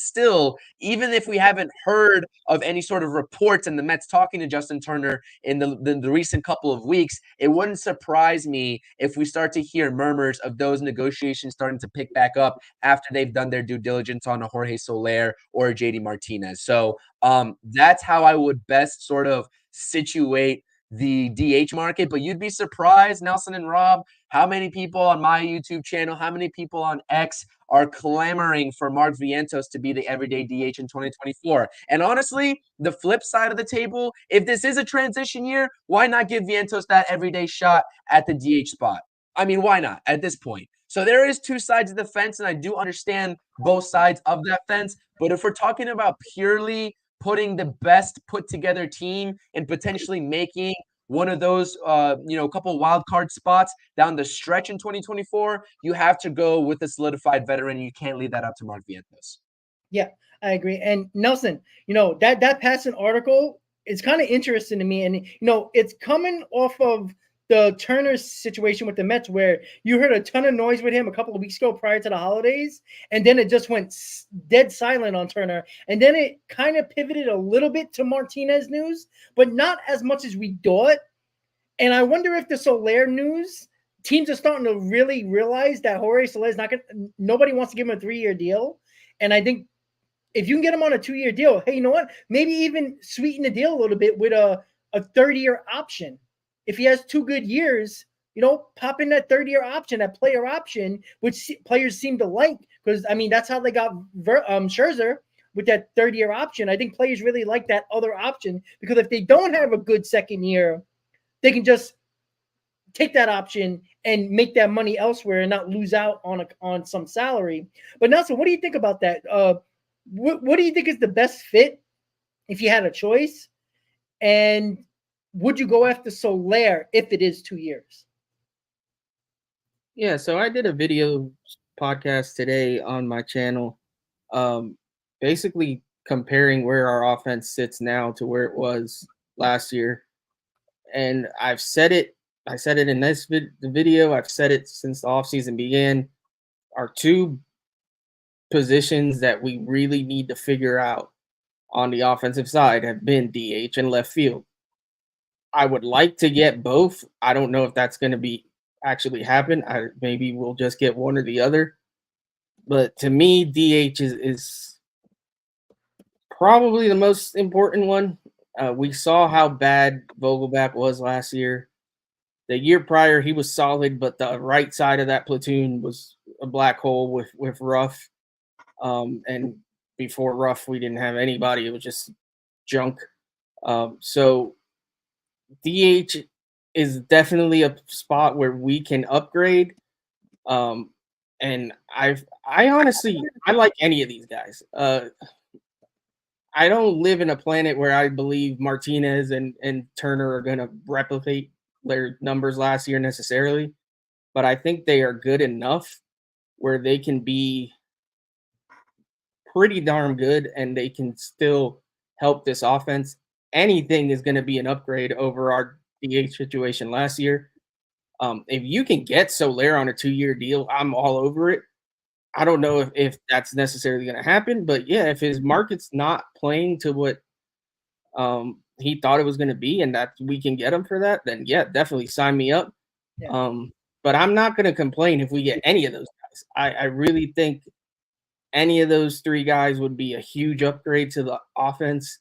Speaker 4: if we haven't heard of any sort of reports and the Mets talking to Justin Turner in the recent couple of weeks, it wouldn't surprise me if we start to hear murmurs of those negotiations starting to pick back up after they've done their due diligence on a Jorge Soler or a JD Martinez. So that's how I would best sort of situate the DH market. But you'd be surprised, Nelson and Rob, how many people on my YouTube channel, how many people on X are clamoring for Mark Vientos to be the everyday DH in 2024. And honestly, the flip side of the table, if this is a transition year, why not give Vientos that everyday shot at the DH spot? I mean, why not at this point? So there is two sides of the fence, and I do understand both sides of that fence. But if we're talking about purely putting the best put together team and potentially making one of those, couple wild card spots down the stretch in 2024, you have to go with a solidified veteran. You can't leave that up to Mark Vientos.
Speaker 2: Yeah, I agree. And Nelson, that passing article is kind of interesting to me. And, it's coming off of the Turner situation with the Mets, where you heard a ton of noise with him a couple of weeks ago prior to the holidays. And then it just went dead silent on Turner. And then it kind of pivoted a little bit to Martinez news, but not as much as we thought. And I wonder if the Soler news, teams are starting to really realize that Jorge Soler is nobody wants to give him a 3-year deal. And I think if you can get him on a 2-year deal, hey, you know what? Maybe even sweeten the deal a little bit with a 30-year option. If he has 2 good years, pop in that 30-year option, that player option, which players seem to like, because, I mean, that's how they got Scherzer with that 30-year option. I think players really like that other option, because if they don't have a good second year, they can just take that option and make that money elsewhere and not lose out on some salary. But Nelson, what do you think about that? What do you think is the best fit if you had a choice? And would you go after Soler if it is 2 years?
Speaker 3: Yeah, so I did a video podcast today on my channel, basically comparing where our offense sits now to where it was last year. And I said it in this video. I've said it since the offseason began. Our two positions that we really need to figure out on the offensive side have been DH and left field. I would like to get both. I don't know if that's going to be actually happen. Maybe we'll just get one or the other. But to me, DH is probably the most important one. We saw how bad Vogelback was last year. The year prior, he was solid, but the right side of that platoon was a black hole with Ruff. And before Ruff, we didn't have anybody. It was just junk. So DH is definitely a spot where we can upgrade. And I honestly, I like any of these guys. I don't live in a planet where I believe Martinez and Turner are going to replicate their numbers last year necessarily, but I think they are good enough where they can be pretty darn good and they can still help this offense. Anything is going to be an upgrade over our DH situation last year. If you can get Soler on a 2-year deal, I'm all over it. I don't know if that's necessarily going to happen, but yeah, if his market's not playing to what he thought it was going to be and that we can get him for that, then yeah, definitely sign me up. Yeah. But I'm not going to complain if we get any of those guys. I really think any of those 3 guys would be a huge upgrade to the offense.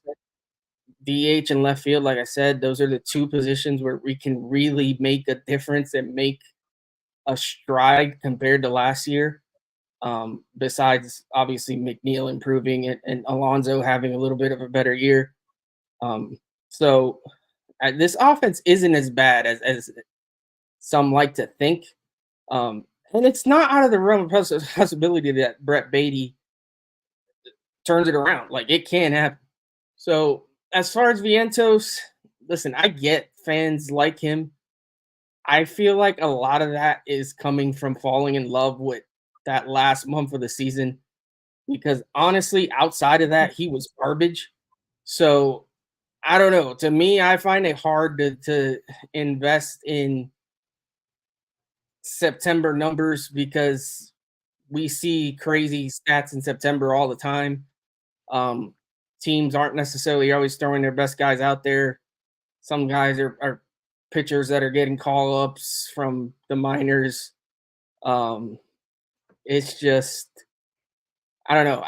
Speaker 3: DH and left field, like I said, those are the 2 positions where we can really make a difference and make a stride compared to last year. Besides obviously McNeil improving it and Alonso having a little bit of a better year. So this offense isn't as bad as some like to think. And it's not out of the realm of possibility that Brett Beatty turns it around. Like, it can happen. So as far as Vientos, listen, I get fans like him. I feel like a lot of that is coming from falling in love with that last month of the season, because honestly, outside of that, he was garbage. So I don't know. To me, I find it hard to invest in September numbers because we see crazy stats in September all the time. Teams aren't necessarily always throwing their best guys out there. Some guys are pitchers that are getting call-ups from the minors. It's just, I don't know.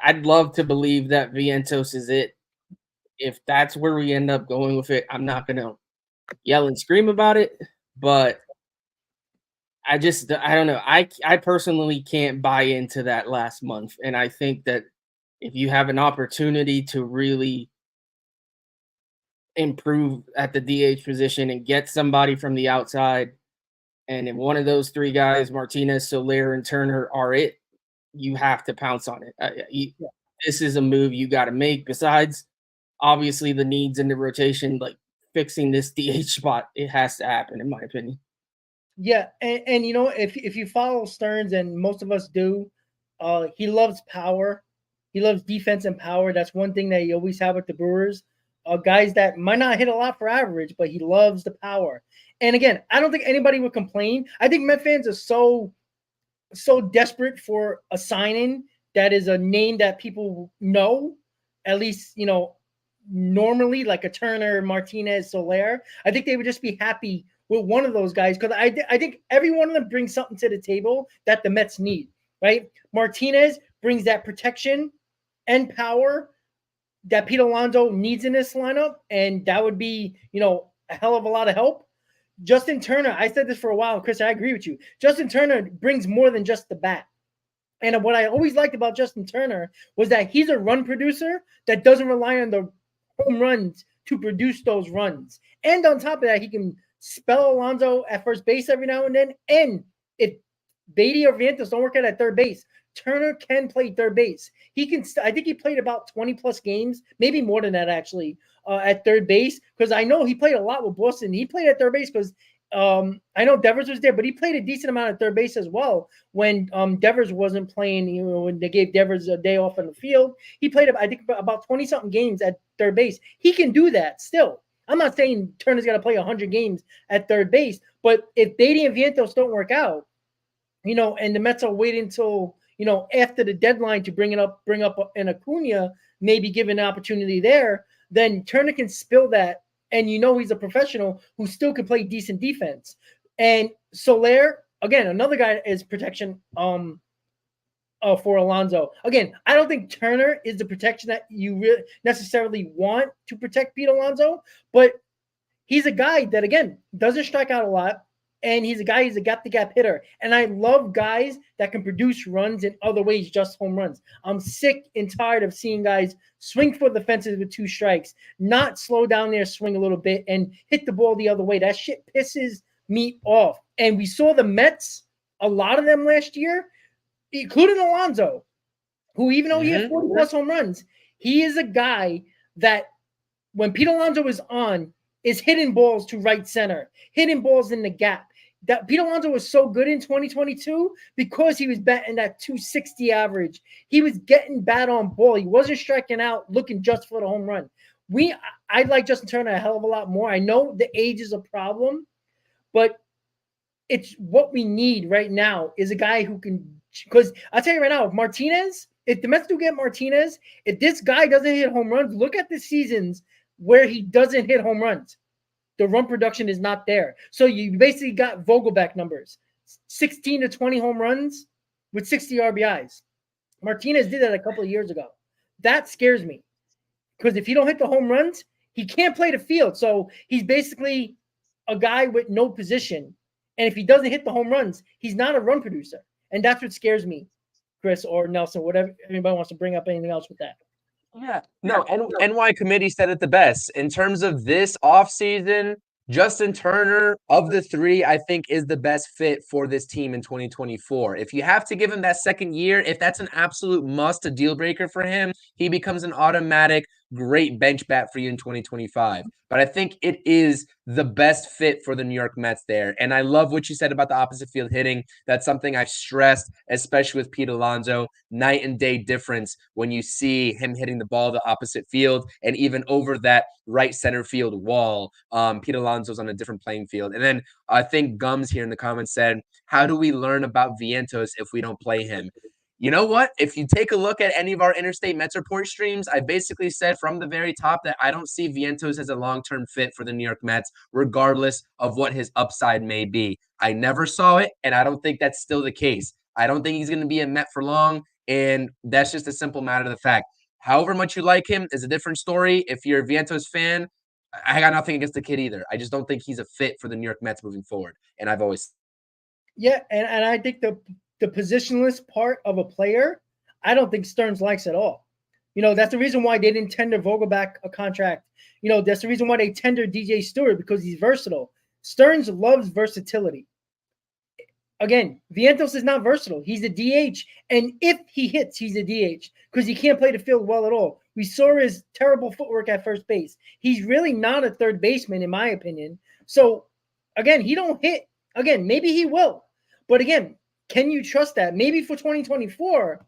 Speaker 3: I'd love to believe that Vientos is it. If that's where we end up going with it, I'm not going to yell and scream about it, but I don't know. I personally can't buy into that last month. And I think that if you have an opportunity to really improve at the DH position and get somebody from the outside, And if one of those three guys, Martinez, Soler, and Turner, are it, you have to pounce on it. This is a move you got to make. Besides, obviously, the needs in the rotation, like fixing this DH spot, it has to happen, in my opinion.
Speaker 2: Yeah, and if you follow Stearns, and most of us do, he loves power. He loves defense and power. That's one thing that he always have with the Brewers. Guys that might not hit a lot for average, but he loves the power. And again, I don't think anybody would complain. I think Met fans are so desperate for a signing that is a name that people know, at least normally, like a Turner, Martinez, Soler. I think they would just be happy with one of those guys, because I think every one of them brings something to the table that the Mets need, right? Martinez brings that protection and power that Pete Alonso needs in this lineup, and that would be, a hell of a lot of help. Justin Turner, I said this for a while, Chris, I agree with you. Justin Turner brings more than just the bat. And what I always liked about Justin Turner was that he's a run producer that doesn't rely on the home runs to produce those runs. And on top of that, he can spell Alonso at first base every now and then. And if Beatty or Vientos don't work out at third base, Turner can play third base. He can. I think he played about 20 plus games, maybe more than that actually, at third base. Because I know he played a lot with Boston. He played at third base because I know Devers was there, but he played a decent amount at third base as well when Devers wasn't playing. When they gave Devers a day off on the field, he played I think about 20 something games at third base. He can do that still. I'm not saying Turner's got to play 100 games at third base, but if Beatty and Vientos don't work out, and the Mets are waiting until after the deadline to bring up an Acuna, maybe give an opportunity there, then Turner can spill that, and he's a professional who still can play decent defense. And Soler, again, another guy is protection for Alonso. Again, I don't think Turner is the protection that you really necessarily want to protect Pete Alonso, but he's a guy that, again, doesn't strike out a lot. And he's a gap-to-gap hitter. And I love guys that can produce runs in other ways, just home runs. I'm sick and tired of seeing guys swing for the fences with 2 strikes, not slow down their swing a little bit and hit the ball the other way. That shit pisses me off. And we saw the Mets, a lot of them last year, including Alonso, who even though he had 40-plus home runs, he is a guy that when Pete Alonso is on, is hitting balls to right center, hitting balls in the gap. That Pete Alonso was so good in 2022 because he was batting that 260 average. He was getting bat on ball. He wasn't striking out looking just for the home run. I like Justin Turner a hell of a lot more. I know the age is a problem, but it's what we need right now is a guy who can, because I'll tell you right now, if the Mets do get Martinez, if this guy doesn't hit home runs, look at the seasons where he doesn't hit home runs. The run production is not there. So you basically got Vogelback numbers, 16 to 20 home runs with 60 RBIs. Martinez did that a couple of years ago. That scares me because if he don't hit the home runs, he can't play the field. So he's basically a guy with no position. And if he doesn't hit the home runs, he's not a run producer. And that's what scares me, Chris or Nelson, whatever. Anybody wants to bring up anything else with that?
Speaker 4: Yeah, no, NY committee said it the best. In terms of this offseason, Justin Turner, of the 3, I think is the best fit for this team in 2024. If you have to give him that second year, if that's an absolute must, a deal breaker for him, he becomes an automatic great bench bat for you in 2025. But I think it is the best fit for the New York Mets there. And I love what you said about the opposite field hitting. That's something I've stressed, especially with Pete Alonso. Night and day difference when you see him hitting the ball the opposite field and even over that right center field wall. Pete Alonso's on a different playing field. And then I think Gums here in the comments said, how do we learn about Vientos if we don't play him? You know what? If you take a look at any of our Interstate Mets Report streams, I basically said from the very top that I don't see Vientos as a long-term fit for the New York Mets, regardless of what his upside may be. I never saw it, and I don't think that's still the case. I don't think he's going to be a Met for long, and that's just a simple matter of the fact. However much you like him is a different story. If you're a Vientos fan, I got nothing against the kid either. I just don't think he's a fit for the New York Mets moving forward, and I've always.
Speaker 2: Yeah, and I think the positionless part of a player, I don't think Stearns likes at all. That's the reason why they didn't tender Vogelback a contract. That's the reason why they tendered DJ Stewart, because he's versatile. Stearns loves versatility. again, Vientos is not versatile. He's a DH. And if he hits, he's a DH because he can't play the field well at all. We saw his terrible footwork at first base. He's really not a third baseman, in my opinion. So, again, he don't hit. Again, maybe he will. But again, can you trust that? Maybe for 2024.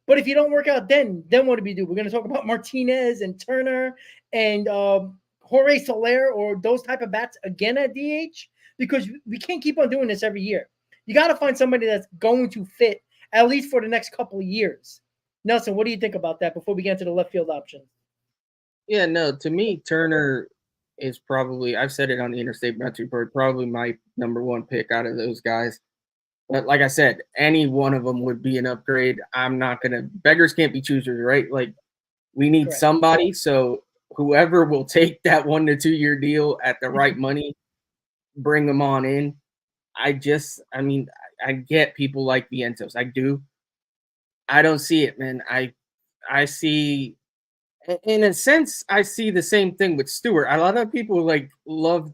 Speaker 2: But if you don't work out then what do we do? We're going to talk about Martinez and Turner and Jorge Soler or those type of bats again at DH because we can't keep on doing this every year. You got to find somebody that's going to fit at least for the next couple of years. Nelson, what do you think about that before we get into the left field options?
Speaker 3: Yeah, no, to me, Turner is probably, I've said it on the Interstate Match Report, probably my number one pick out of those guys. But like I said, any one of them would be an upgrade. I'm not going to, beggars can't be choosers, right? Like, we need somebody. So whoever will take that 1 to 2 year deal at the right money, bring them on in. I get people like Vientos. I do. I don't see it, man. I see, in a sense, I see the same thing with Stewart. A lot of people love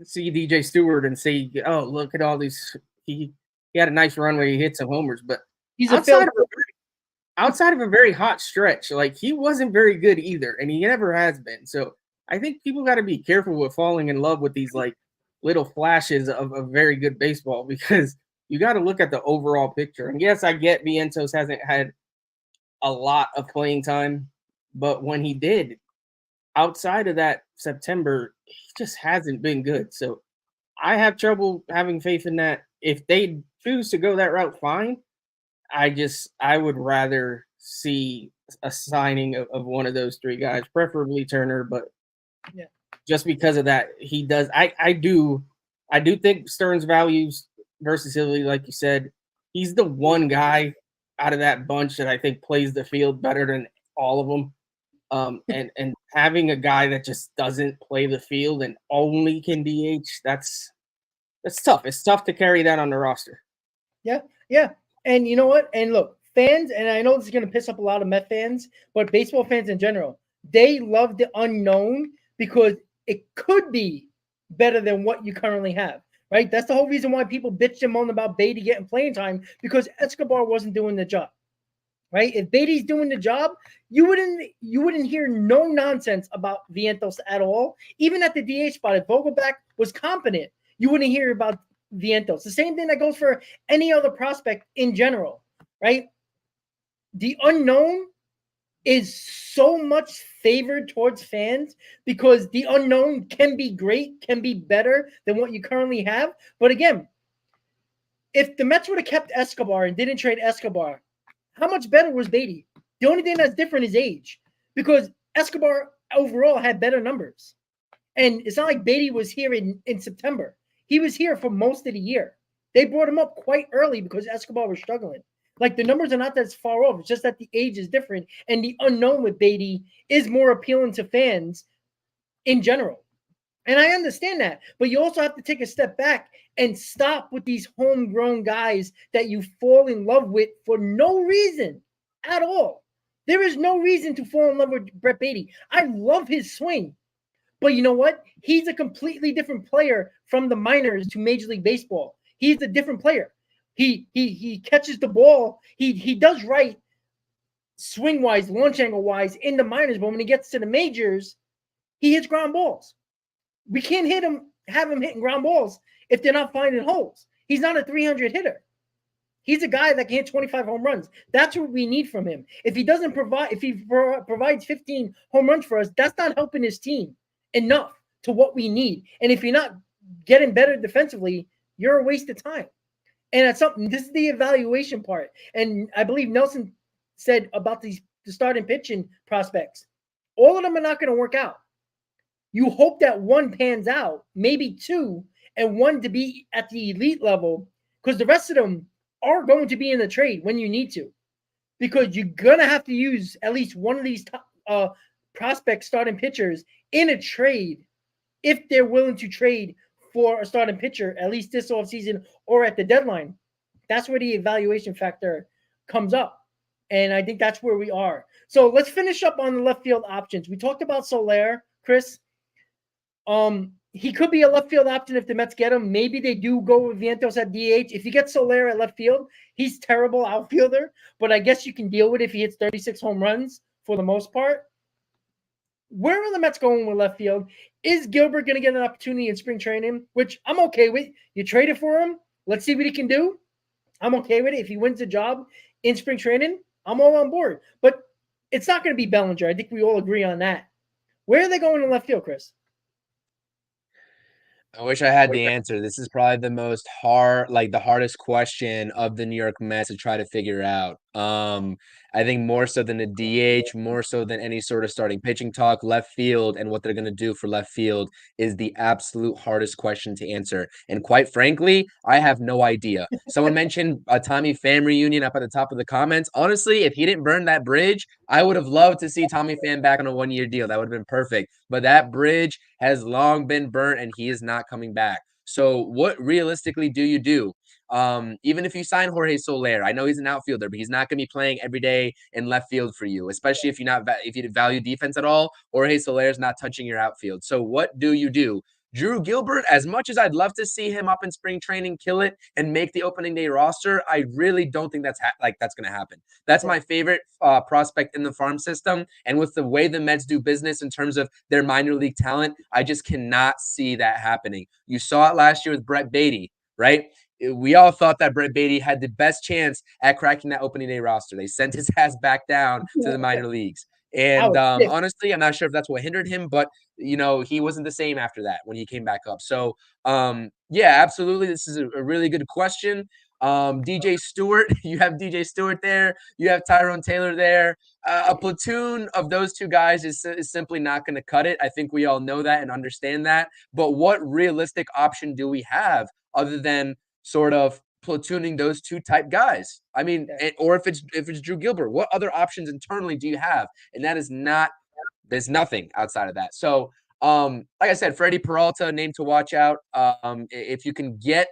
Speaker 3: see DJ Stewart and say, "Oh, look at all these." He had a nice run where he hit some homers, but
Speaker 2: he's
Speaker 3: outside of a very hot stretch, he wasn't very good either, and he never has been. So I think people got to be careful with falling in love with these little flashes of very good baseball because you got to look at the overall picture. And yes, I get Vientos hasn't had a lot of playing time, but when he did, outside of that September, he just hasn't been good. So I have trouble having faith in that. If they choose to go that route, fine. I would rather see a signing of one of those three guys, preferably Turner, but
Speaker 2: yeah.
Speaker 3: Just because of that, he does. I do think Stearns values versatility, like you said. He's the one guy out of that bunch that I think plays the field better than all of them. And having a guy that just doesn't play the field and only can DH, that's tough. It's tough to carry that on the roster.
Speaker 2: Yeah. And you know what? And look, fans, and I know this is going to piss up a lot of Met fans, but baseball fans in general, they love the unknown because it could be better than what you currently have, right? That's the whole reason why people bitched and moaned about Beatty getting playing time because Escobar wasn't doing the job, right? If Beatty's doing the job, you wouldn't hear no nonsense about Vientos at all. Even at the DH spot, if Vogelback was competent, you wouldn't hear about Vientos. The same thing that goes for any other prospect in general, right? The unknown is so much favored towards fans because the unknown can be great, can be better than what you currently have. But again, if the Mets would have kept Escobar and didn't trade Escobar, how much better was Beatty? The only thing that's different is age because Escobar overall had better numbers. And it's not like Beatty was here in September. He was here for most of the year. They brought him up quite early because Escobar was struggling. Like the numbers are not that far off. It's just that the age is different. And the unknown with Beatty is more appealing to fans in general. And I understand that. But you also have to take a step back and stop with these homegrown guys that you fall in love with for no reason at all. There is no reason to fall in love with Brett Beatty. I love his swing. But you know what? He's a completely different player from the minors to Major League Baseball. He's a different player. He catches the ball. He does right swing-wise, launch angle-wise in the minors, but when he gets to the majors, he hits ground balls. We can't have him hitting ground balls if they're not finding holes. He's not a 300 hitter. He's a guy that can hit 25 home runs. That's what we need from him. If he provides 15 home runs for us, that's not helping his team enough to what we need. And if you're not getting better defensively, you're a waste of time. And that's something. This is the evaluation part. And I believe Nelson said about the starting pitching prospects. All of them are not going to work out. You hope that one pans out, maybe two, and one to be at the elite level, because the rest of them are going to be in the trade when you need to. Because you're going to have to use at least one of these top prospect starting pitchers in a trade if they're willing to trade for a starting pitcher, at least this offseason or at the deadline. That's where the evaluation factor comes up. And I think that's where we are. So let's finish up on the left field options. We talked about Soler, Chris. he could be a left field option if the Mets get him. Maybe they do go with Vientos at DH. If you get Soler at left field, he's terrible outfielder, but I guess you can deal with it if he hits 36 home runs for the most part. Where are the Mets going with left field? Is Gilbert going to get an opportunity in spring training, which I'm okay with? You traded for him. Let's see what he can do. I'm okay with it. If he wins the job in spring training, I'm all on board. But it's not going to be Bellinger. I think we all agree on that. Where are they going in left field, Chris?
Speaker 4: I wish I had the answer. This is probably the the hardest question of the New York Mets to try to figure out. I think more so than the DH, more so than any sort of starting pitching talk, left field and what they're going to do for left field is the absolute hardest question to answer. And quite frankly, I have no idea. Someone mentioned a Tommy Pham reunion up at the top of the comments. Honestly, if he didn't burn that bridge, I would have loved to see Tommy Pham back on a 1-year deal. That would have been perfect. But that bridge has long been burnt and he is not coming back. So what realistically do you do? Even if you sign Jorge Soler, I know he's an outfielder, but he's not going to be playing every day in left field for you, especially if you value defense at all. Jorge Soler is not touching your outfield. So what do you do? Drew Gilbert, as much as I'd love to see him up in spring training, kill it, and make the opening day roster, I really don't think that's going to happen. That's my favorite prospect in the farm system. And with the way the Mets do business in terms of their minor league talent, I just cannot see that happening. You saw it last year with Brett Beatty, right? We all thought that Brett Beatty had the best chance at cracking that opening day roster. They sent his ass back down to the minor leagues. And honestly, I'm not sure if that's what hindered him, but he wasn't the same after that when he came back up. So yeah, absolutely. This is a really good question. DJ Stewart, you have DJ Stewart there. You have Tyrone Taylor there. A platoon of those two guys is simply not going to cut it. I think we all know that and understand that. But what realistic option do we have other than sort of platooning those two type guys? I mean, or if it's Drew Gilbert, what other options internally do you have? And that is not, there's nothing outside of that. So, like I said, Freddie Peralta, name to watch out. If you can get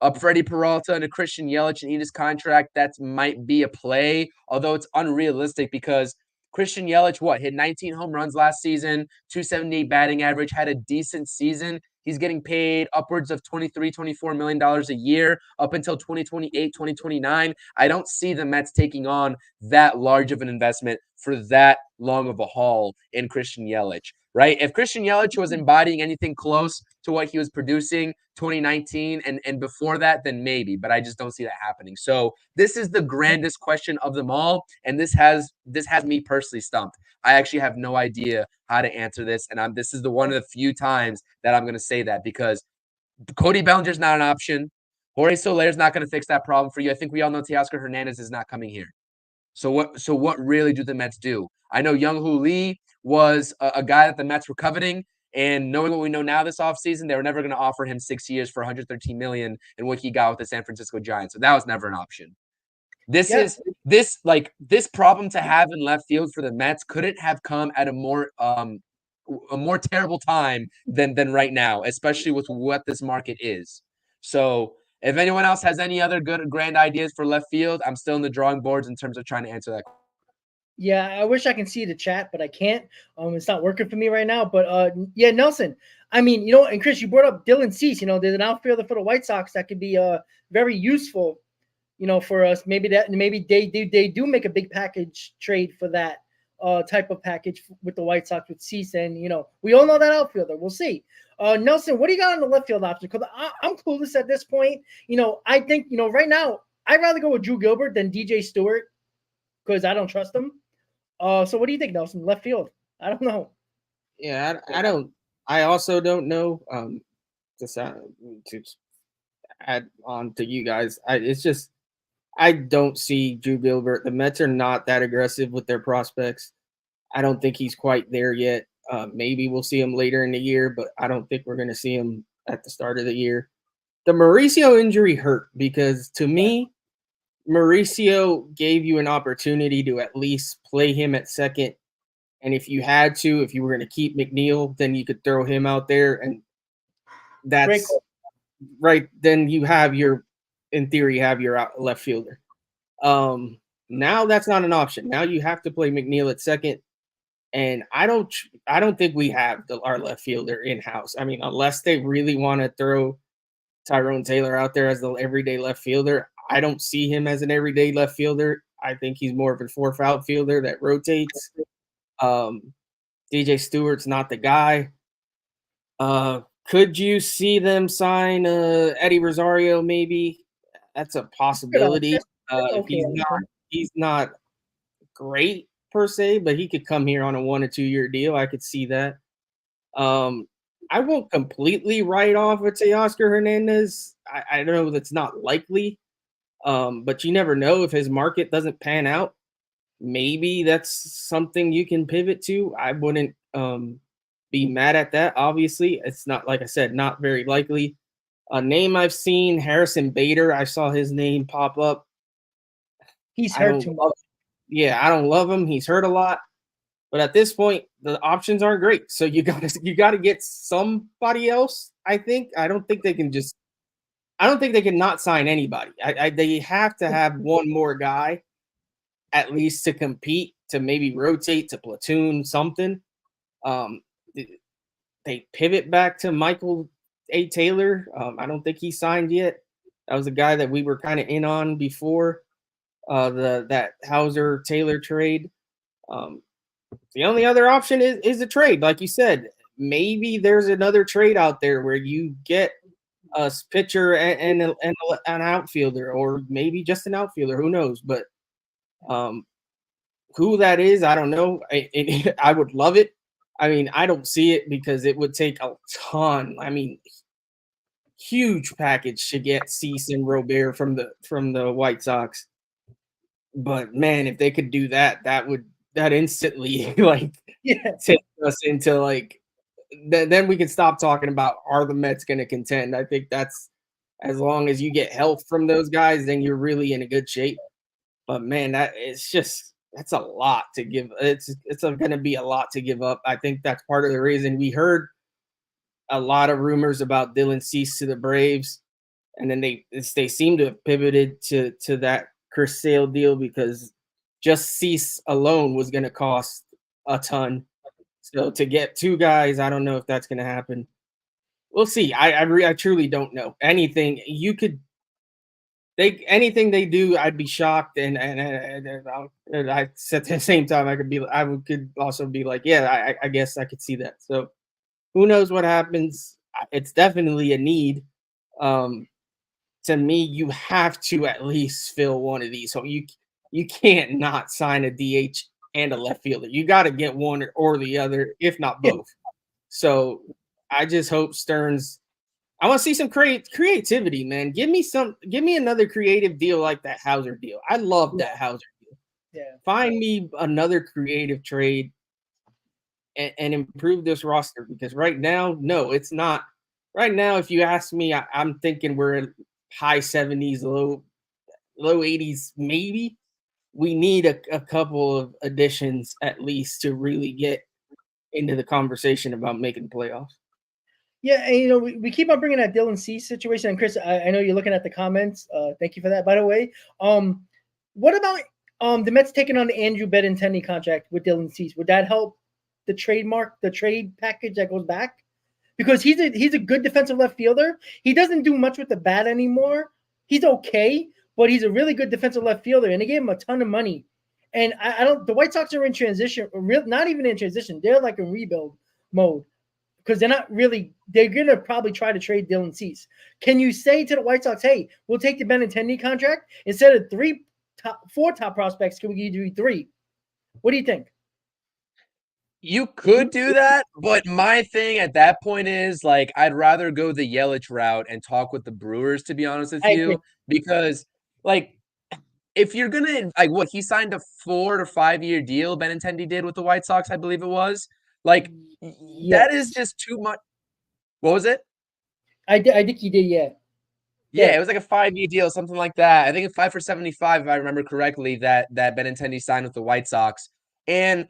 Speaker 4: up Freddie Peralta and a Christian Yelich and eat his contract, that might be a play, although it's unrealistic because Christian Yelich, hit 19 home runs last season, 278 batting average, had a decent season. He's getting paid upwards of $23-24 million a year up until 2028, 2029. I don't see the Mets taking on that large of an investment for that long of a haul in Christian Yelich, right? If Christian Yelich was embodying anything close to what he was producing 2019 and before that, then maybe, but I just don't see that happening. So this is the grandest question of them all, and this has me personally stumped. I actually have no idea how to answer this, and this is one of the few times that I'm going to say that because Cody Bellinger's not an option. Jorge Soler's not going to fix that problem for you. I think we all know Teoscar Hernandez is not coming here. So what really do the Mets do? I know Young-Hoo Lee was a guy that the Mets were coveting, and knowing what we know now this offseason, they were never going to offer him 6 years for $113 million and what he got with the San Francisco Giants. So that was never an option. This problem to have in left field for the Mets couldn't have come at a more terrible time than right now, especially with what this market is. So if anyone else has any other good grand ideas for left field, I'm still in the drawing boards in terms of trying to answer that.
Speaker 2: Yeah, I wish I can see the chat, but I can't. It's not working for me right now. But yeah, Nelson. I mean, and Chris, you brought up Dylan Cease. There's an outfielder for the White Sox that could be very useful, for us. Maybe they do make a big package trade for that type of package with the White Sox with Cease, and we all know that outfielder. We'll see. Nelson, what do you got on the left field option? Because I'm clueless at this point. I think right now I'd rather go with Drew Gilbert than DJ Stewart because I don't trust him. So what do you think, Nelson? Left field? I don't know.
Speaker 3: Yeah, I don't. I also don't know. To add on to you guys, I don't see Drew Gilbert. The Mets are not that aggressive with their prospects. I don't think he's quite there yet. Maybe we'll see him later in the year, but I don't think we're going to see him at the start of the year. The Mauricio injury hurt because to me, Mauricio gave you an opportunity to at least play him at second. And if you were going to keep McNeil, then you could throw him out there. And that's right. Then you have in theory, have your left fielder. Now that's not an option. Now you have to play McNeil at second. And I don't think we have our left fielder in house. I mean, unless they really want to throw Tyrone Taylor out there as the everyday left fielder, I don't see him as an everyday left fielder. I think he's more of a fourth outfielder that rotates. DJ Stewart's not the guy. Could you see them sign Eddie Rosario? Maybe that's a possibility. He's not great per se, but he could come here on a 1 or 2 year deal. I could see that. I won't completely write off a Teoscar Hernandez. I know that's not likely, but you never know if his market doesn't pan out. Maybe that's something you can pivot to. I wouldn't be mad at that. Obviously, it's not, like I said, not very likely. A name I've seen, Harrison Bader. I saw his name pop up.
Speaker 2: He's hurt too much.
Speaker 3: Yeah, I don't love him. He's hurt a lot. But at this point, the options aren't goreat. So you gotta get somebody else. I think. I don't think they can not sign anybody. They have to have one more guy at least to compete, to maybe rotate, to platoon something. They pivot back to Michael A. Taylor. I don't think he signed yet. That was a guy that we were kind of in on before that Hauser Taylor trade. The only other option is a trade, like you said. Maybe there's another trade out there where you get a pitcher and an outfielder, or maybe just an outfielder. Who knows? But who that is, I don't know. I would love it. I mean, I don't see it because it would take a ton. I mean, huge package to get Cease and Robert from the White Sox. But man, if they could do that, that instantly take us into then we can stop talking about, are the Mets going to contend? I think that's, as long as you get health from those guys, then you're really in a good shape. But man, that's a lot to give. It's going to be a lot to give up. I think that's part of the reason we heard a lot of rumors about Dylan Cease to the Braves, and then they seem to have pivoted to that Chris Sale deal, because just Cease alone was going to cost a ton. So to get two guys, I don't know if that's going to happen. We'll see. I truly don't know. Anything they do, I'd be shocked, and I at the same time I could also be like, yeah, I guess I could see that. So who knows what happens? It's definitely a need. To me, you have to at least fill one of these. So you can't not sign a DH and a left fielder. You got to get one or the other, if not both. So I just hope Stearns. I want to see some creativity, man. Give me another creative deal like that Hauser deal. I love that Hauser deal.
Speaker 2: Yeah.
Speaker 3: Find me another creative trade and improve this roster, because right now, no, it's not. Right now, if you ask me, I'm thinking we're in high 70s, low 80s, maybe. We need a couple of additions at least to really get into the conversation about making playoffs.
Speaker 2: Yeah, and we keep on bringing that Dylan Cease situation. And Chris, I know you're looking at the comments. Thank you for that, by the way. What about the Mets taking on the Andrew Benintendi contract with Dylan Cease? Would that help the trade package that goes back? Because he's a good defensive left fielder. He doesn't do much with the bat anymore. He's okay, but he's a really good defensive left fielder, and they gave him a ton of money. And the White Sox are in transition, not even in transition. They're like in rebuild mode, because they're going to probably try to trade Dylan Cease. Can you say to the White Sox, hey, we'll take the Benintendi contract instead of four top prospects? Can we give you three? What do you think?
Speaker 4: You could do that, but my thing at that point is, I'd rather go the Yelich route and talk with the Brewers, to be honest with you, because if you're gonna he signed a 4 to 5 year deal, Benintendi did with the White Sox, I believe it was. That is just too much. What was it?
Speaker 2: I think he did, yeah.
Speaker 4: Yeah, it was like a 5-year deal, something like that. I think it's 5 for $75, if I remember correctly, that Benintendi signed with the White Sox. And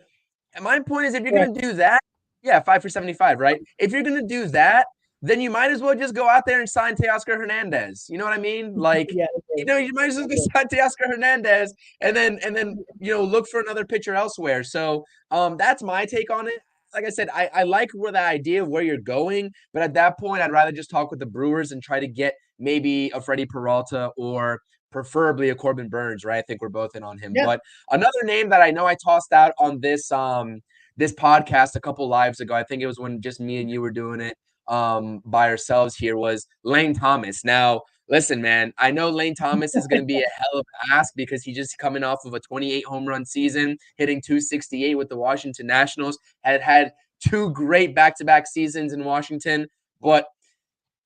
Speaker 4: my point is, if you're going to do that, 5 for $75, right? If you're going to do that, then you might as well just go out there and sign Teoscar Hernandez. You know what I mean? Like,
Speaker 2: Yeah.
Speaker 4: you might as well go sign Teoscar Hernandez and then look for another pitcher elsewhere. So that's my take on it. Like I said, I like where the idea of where you're going, but at that point, I'd rather just talk with the Brewers and try to get maybe a Freddie Peralta or preferably a Corbin Burns, right? I think we're both in on him.
Speaker 2: Yeah.
Speaker 4: But another name that I know I tossed out on this podcast a couple lives ago, I think it was when just me and you were doing it by ourselves here, was Lane Thomas. Now, listen, man, I know Lane Thomas is going to be a hell of an ask because he's just coming off of a 28 home run season, hitting 268 with the Washington Nationals, had two great back-to-back seasons in Washington. But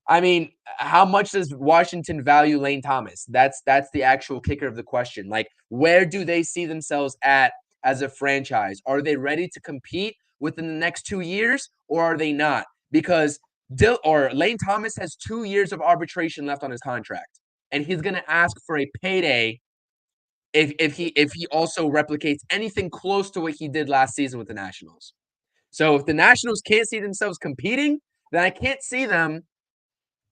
Speaker 4: I mean, how much does Washington value Lane Thomas? That's the actual kicker of the question. Like, where do they see themselves at as a franchise? Are they ready to compete within the next 2 years, or are they not? Because Lane Thomas has 2 years of arbitration left on his contract, and he's going to ask for a payday if he also replicates anything close to what he did last season with the Nationals. So if the Nationals can't see themselves competing, then I can't see them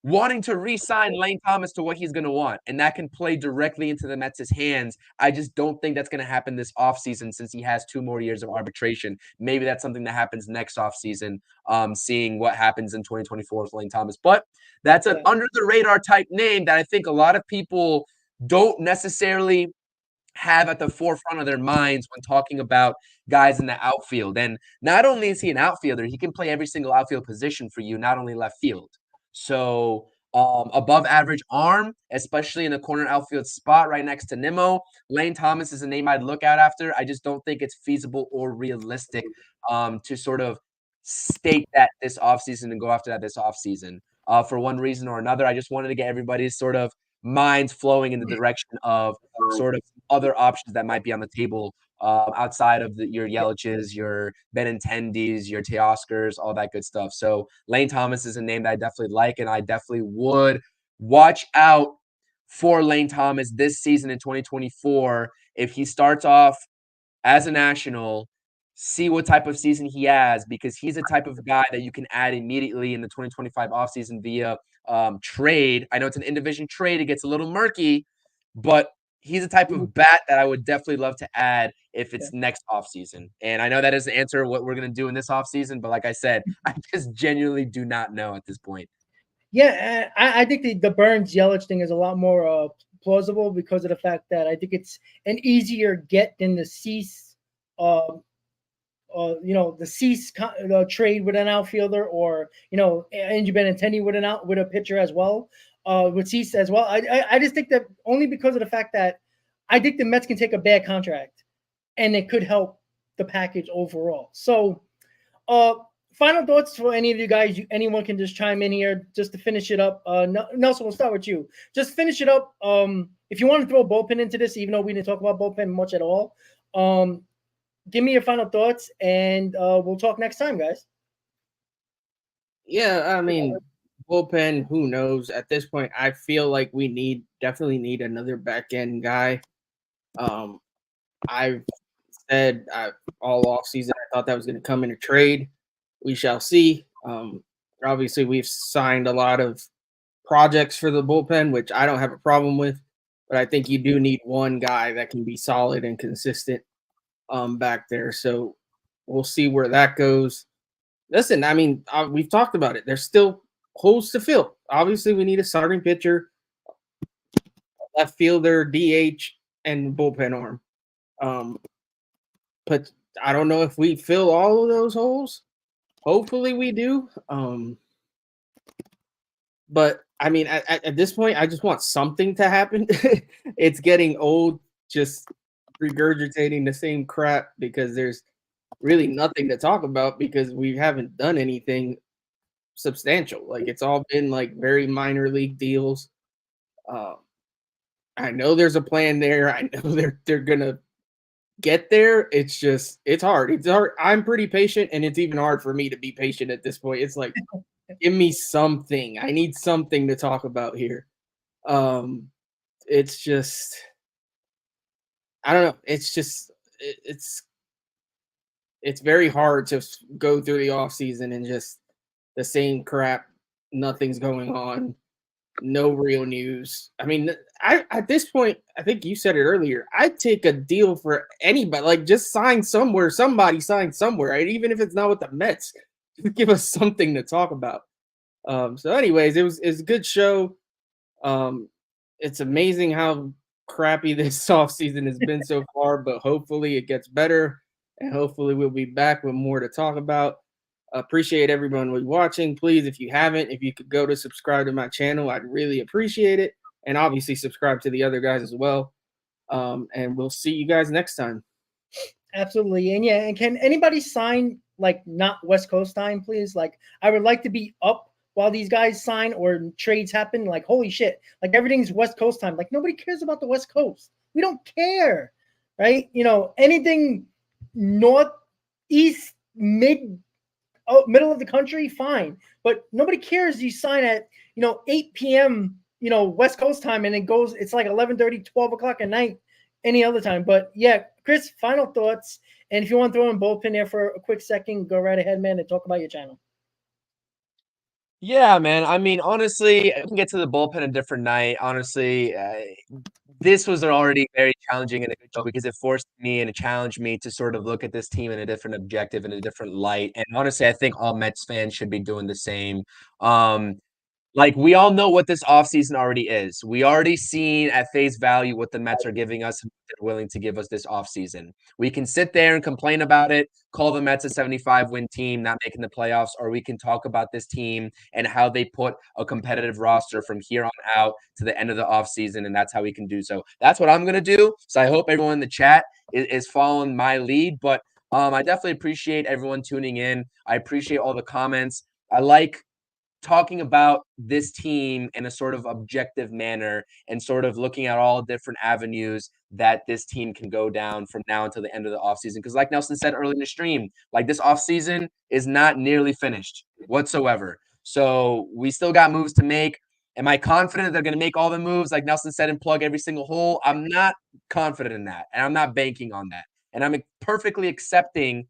Speaker 4: wanting to re-sign Lane Thomas to what he's going to want, and that can play directly into the Mets' hands. I just don't think that's going to happen this offseason since he has 2 more years of arbitration. Maybe that's something that happens next offseason, seeing what happens in 2024 with Lane Thomas. But that's an under-the-radar type name that I think a lot of people don't necessarily have at the forefront of their minds when talking about guys in the outfield. And not only is he an outfielder, he can play every single outfield position for you, not only left field. So above average arm, especially in the corner outfield spot right next to Nimmo. Lane Thomas is a name I'd look at after. I just don't think it's feasible or realistic to sort of state that this offseason and go after that this offseason. For one reason or another, I just wanted to get everybody's sort of minds flowing in the direction of sort of other options that might be on the table outside of your Yelich's, your Benintendis, your Teoscars, all that good stuff. So Lane Thomas is a name that I definitely like, and I definitely would watch out for Lane Thomas this season in 2024. If he starts off as a National, see what type of season he has, because he's a type of guy that you can add immediately in the 2025 offseason via trade. I know it's an in-division trade. It gets a little murky, but he's a type of bat that I would definitely love to add if it's next offseason. And I know that doesn't answer what we're going to do in this offseason, but like I said, I just genuinely do not know at this point.
Speaker 2: Yeah, I think the Burns Yelich thing is a lot more plausible because of the fact that I think it's an easier get than the Cease, the Cease trade with an outfielder, or Angie Benintendi with a pitcher as well, with Cease as well. I just think that only because of the fact that I think the Mets can take a bad contract, and it could help the package overall. So, final thoughts for any of you guys. Anyone can just chime in here just to finish it up. Nelson, we'll start with you. Just finish it up. If you want to throw a bullpen into this, even though we didn't talk about bullpen much at all, give me your final thoughts, and we'll talk next time, guys.
Speaker 3: Yeah, I mean, bullpen, who knows? At this point, I feel like we definitely need another back end guy. I've said all off season I thought that was going to come in a trade. We shall see. Obviously, we've signed a lot of projects for the bullpen, which I don't have a problem with, but I think you do need one guy that can be solid and consistent back there. So we'll see where that goes. Listen, I mean, we've talked about it. There's still holes to fill. Obviously, we need a starting pitcher, left fielder, DH, and bullpen arm. But I don't know if we fill all of those holes. Hopefully we do. But I mean, at this point, I just want something to happen. It's getting old, just regurgitating the same crap because there's really nothing to talk about because we haven't done anything substantial. Like, it's all been like very minor league deals. I know there's a plan there. I know they're gonna get there. It's hard. It's hard. I'm pretty patient, and it's even hard for me to be patient at this point. It's like, give me something. I need something to talk about here. It's just, I don't know. It's just, it's very hard to go through the off season and just the same crap nothing's going on, no real news. I mean, at this point, I think you said it earlier, I'd take a deal for anybody. Like, just sign somewhere. Somebody sign somewhere, right? Even if it's not with the Mets, just give us something to talk about. So anyways, it's a good show. It's amazing how crappy this offseason has been so far, but hopefully it gets better, and hopefully we'll be back with more to talk about. Appreciate everyone watching. Please, if you haven't, if you could go to subscribe to my channel, I'd really appreciate it. And obviously subscribe to the other guys as well. And we'll see you guys next time.
Speaker 2: Absolutely. And yeah, and can anybody sign like not West Coast time, please? Like, I would like to be up while these guys sign or trades happen. Like, holy shit, like everything's West Coast time. Like, nobody cares about the West Coast. We don't care, right? You know, anything north, east, middle of the country, fine. But nobody cares. You sign at, 8 p.m., West Coast time, and it's like 11:30, 12 o'clock at night any other time. But yeah, Chris, final thoughts. And if you want to throw in bullpen there for a quick second, go right ahead, man, and talk about your channel.
Speaker 4: Yeah, man. I mean, honestly, I can get to the bullpen a different night. Honestly, this was already very challenging and a good show because it forced me and it challenged me to sort of look at this team in a different objective and a different light. And honestly, I think all Mets fans should be doing the same. Like, we all know what this offseason already is. We already seen at face value what the Mets are giving us and what they're willing to give us this offseason. We can sit there and complain about it, call the Mets a 75-win team, not making the playoffs, or we can talk about this team and how they put a competitive roster from here on out to the end of the offseason, and that's how we can do so. That's what I'm going to do. So I hope everyone in the chat is following my lead, but I definitely appreciate everyone tuning in. I appreciate all the comments. I like talking about this team in a sort of objective manner and sort of looking at all different avenues that this team can go down from now until the end of the offseason. Because like Nelson said earlier in the stream, like, this offseason is not nearly finished whatsoever. So we still got moves to make. Am I confident they're going to make all the moves, like Nelson said, and plug every single hole? I'm not confident in that, and I'm not banking on that. And I'm perfectly accepting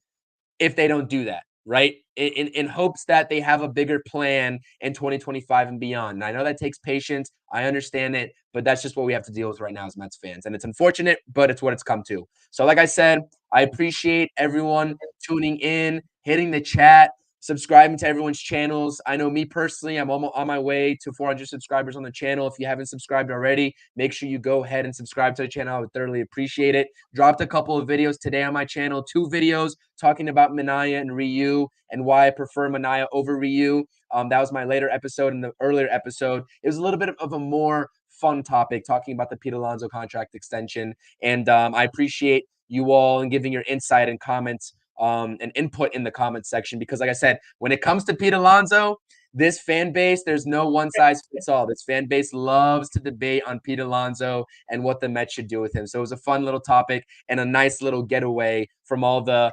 Speaker 4: if they don't do that, right? In hopes that they have a bigger plan in 2025 and beyond. And I know that takes patience. I understand it, but that's just what we have to deal with right now as Mets fans. And it's unfortunate, but it's what it's come to. So like I said, I appreciate everyone tuning in, hitting the chat, subscribing to everyone's channels. I know me personally, I'm on my way to 400 subscribers on the channel. If you haven't subscribed already, make sure you go ahead and subscribe to the channel. I would thoroughly appreciate it. Dropped a couple of videos today on my channel, 2 videos talking about Minaya and Ryu and why I prefer Minaya over Ryu. That was my later episode. In the earlier episode, it was a little bit of a more fun topic, talking about the Pete Alonso contract extension. And I appreciate you all and giving your insight and comments and input in the comment section, because like I said, when it comes to Pete Alonso, this fan base, there's no one size fits all. This fan base loves to debate on Pete Alonso and what the Mets should do with him. So it was a fun little topic and a nice little getaway from all the,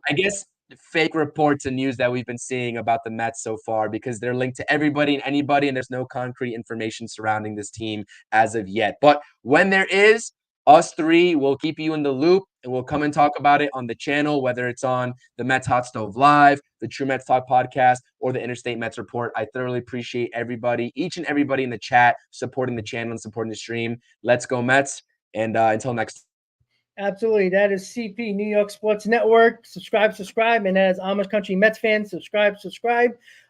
Speaker 4: I guess, fake reports and news that we've been seeing about the Mets so far, because they're linked to everybody and anybody, and there's no concrete information surrounding this team as of yet. But when there is, us 3 will keep you in the loop, and we'll come and talk about it on the channel, whether it's on the Mets Hot Stove Live, the True Mets Talk podcast, or the Interstate Mets Report. I thoroughly appreciate everybody, each and everybody in the chat, supporting the channel and supporting the stream. Let's go Mets, and until next time.
Speaker 2: Absolutely. That is CP, New York Sports Network. Subscribe. And as Amish Country Mets fans, subscribe.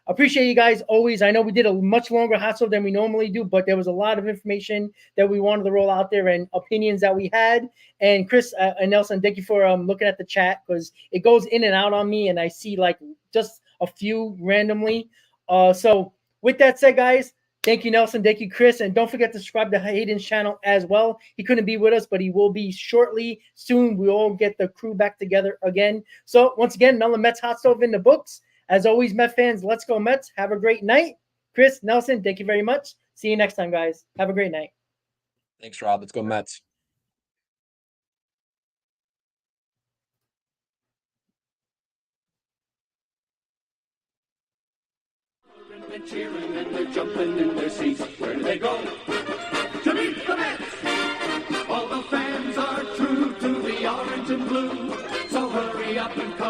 Speaker 2: Appreciate you guys always. I know we did a much longer hot stove than we normally do, but there was a lot of information that we wanted to roll out there and opinions that we had. And Chris and Nelson, thank you for looking at the chat, because it goes in and out on me, and I see like just a few randomly. So with that said, guys, thank you, Nelson. Thank you, Chris. And don't forget to subscribe to Hayden's channel as well. He couldn't be with us, but he will be shortly. Soon we all get the crew back together again. So once again, another Mets Hot Stove in the books. As always, Met fans, let's go Mets. Have a great night. Chris, Nelson, thank you very much. See you next time, guys. Have a great night.
Speaker 4: Thanks, Rob. Let's go Mets.
Speaker 1: They're cheering and they're jumping in their seats. Where do they go? To meet the Mets! All the fans are true to the orange and blue. So hurry up and come.